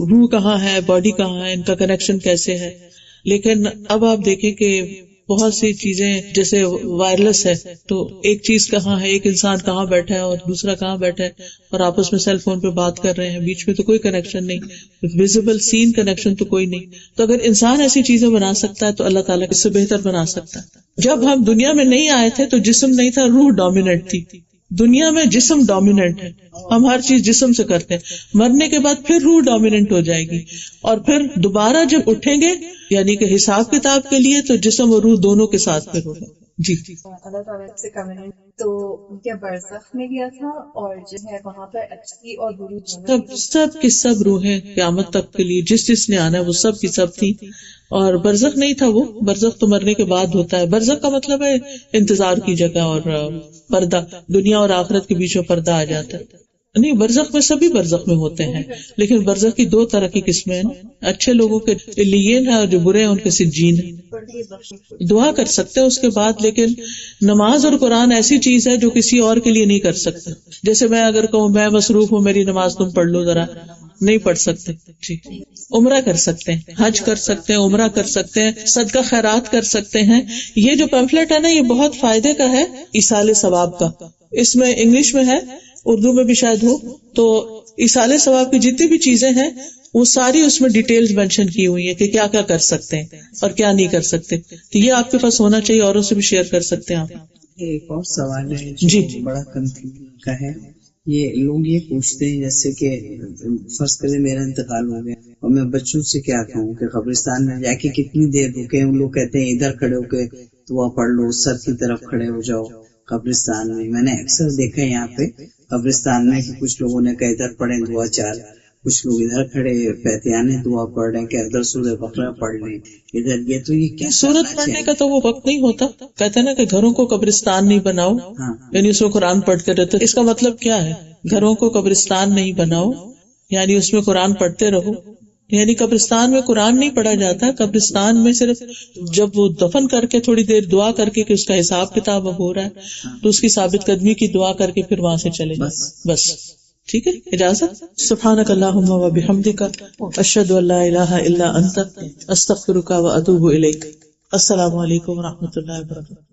روح کہاں ہے، باڈی کہاں ہے، ان کا کنیکشن کیسے ہے. لیکن اب آپ دیکھیں کہ بہت سی چیزیں جیسے وائرلیس ہے تو ایک چیز کہاں ہے، ایک انسان کہاں بیٹھا ہے اور دوسرا کہاں بیٹھا ہے اور آپس میں سیل فون پہ بات کر رہے ہیں، بیچ میں تو کوئی کنیکشن نہیں، ویزیبل سین کنیکشن تو کوئی نہیں. تو اگر انسان ایسی چیزیں بنا سکتا ہے تو اللہ تعالیٰ اس سے بہتر بنا سکتا ہے. جب ہم دنیا میں نہیں آئے تھے تو جسم نہیں تھا، روح ڈومیننٹ تھی. دنیا میں جسم ڈومیننٹ ہے، ہم ہر چیز جسم سے کرتے ہیں. مرنے کے بعد پھر روح ڈومیننٹ ہو جائے گی اور پھر دوبارہ جب اٹھیں گے یعنی کہ حساب کتاب کے لیے تو جسم اور روح دونوں کے ساتھ پھر ہوگا. جی اللہ تعالیٰ سے کمنٹ تو کیا برزخ میں گیا تھا اور جو ہے وہاں پر اچھی اور بری سب کی سب روحیں قیامت تک کے لیے جس نے آنا ہے وہ سب کی سب تھی. اور برزخ نہیں تھا، وہ برزخ تو مرنے کے بعد ہوتا ہے. برزخ کا مطلب ہے انتظار کی جگہ اور پردہ، دنیا اور آخرت کے بیچ میں پردہ آ جاتا ہے. نہیں، برزخ میں سبھی برزخ میں ہوتے ہیں، لیکن برزخ کی دو طرح کی قسمیں ہیں. اچھے لوگوں کے علیین ہے اور جو برے ہیں ان کے سجین ہیں. دعا کر سکتے ہیں اس کے بعد، لیکن نماز اور قرآن ایسی چیز ہے جو کسی اور کے لیے نہیں کر سکتے. جیسے میں اگر کہوں میں مصروف ہوں میری نماز تم پڑھ لو ذرا، نہیں پڑھ سکتے. جی عمرہ کر سکتے ہیں، حج کر سکتے ہیں، عمرہ کر سکتے ہیں، صدقہ خیرات کر سکتے ہیں. یہ جو پمفلٹ ہے نا یہ بہت فائدے کا ہے، ایصال ثواب کا. اس میں انگلش میں ہے، اردو میں بھی شاید ہو. تو ایصال ثواب کی جتنی بھی چیزیں ہیں وہ ساری اس میں ڈیٹیلز مینشن کی ہوئی ہیں کہ کیا کیا کر سکتے ہیں اور کیا نہیں کر سکتے. تو یہ آپ کے پاس ہونا چاہیے، اوروں سے بھی شیئر کر سکتے ہیں آپ. ایک اور سوال ہے جو بڑا کنفیوژن کا ہے. یہ لوگ یہ پوچھتے ہیں جیسے کہ فرض کریں میرا انتقال ہو گیا اور میں بچوں سے کیا کہوں کہ قبرستان میں جا کے کتنی دیر رکے. ان لوگ کہتے ہیں ادھر کھڑے ہو کے دعا پڑھ لو، سر کی طرف کھڑے ہو جاؤ قبرستان میں. میں نے اکثر دیکھا یہاں پہ قبرستان میں کہ کچھ لوگوں نے کہا ادھر پڑھیں دعا چار، کچھ لوگ ادھر کھڑے پیتیانے دعا پڑھ رہے ہیں کہ ادھر سورہ بقرہ پڑھ لیں ادھر. یہ تو یہ کیا سورت پڑھنے کا تو وہ وقت نہیں ہوتا. کہتے ہیں نا کہ گھروں کو قبرستان نہیں بناؤ، یعنی اس میں قرآن پڑھتے رہتے. اس کا مطلب کیا ہے؟ گھروں کو قبرستان نہیں بناؤ یعنی اس میں قرآن پڑھتے رہو. یعنی قبرستان میں قرآن نہیں پڑھا جاتا، قبرستان میں صرف جب وہ دفن کر کے تھوڑی دیر دعا کر کے کہ اس کا حساب کتاب اب ہو رہا ہے تو اس کی ثابت قدمی کی دعا کر کے پھر وہاں سے چلے جائیں بس. ٹھیک ہے، اجازت. سبحانک اللہم و بحمدک اشہد ان لا الہ الا انت استغفرک و اتوب الیک. السلام علیکم و رحمۃ اللہ وبرکاتہ.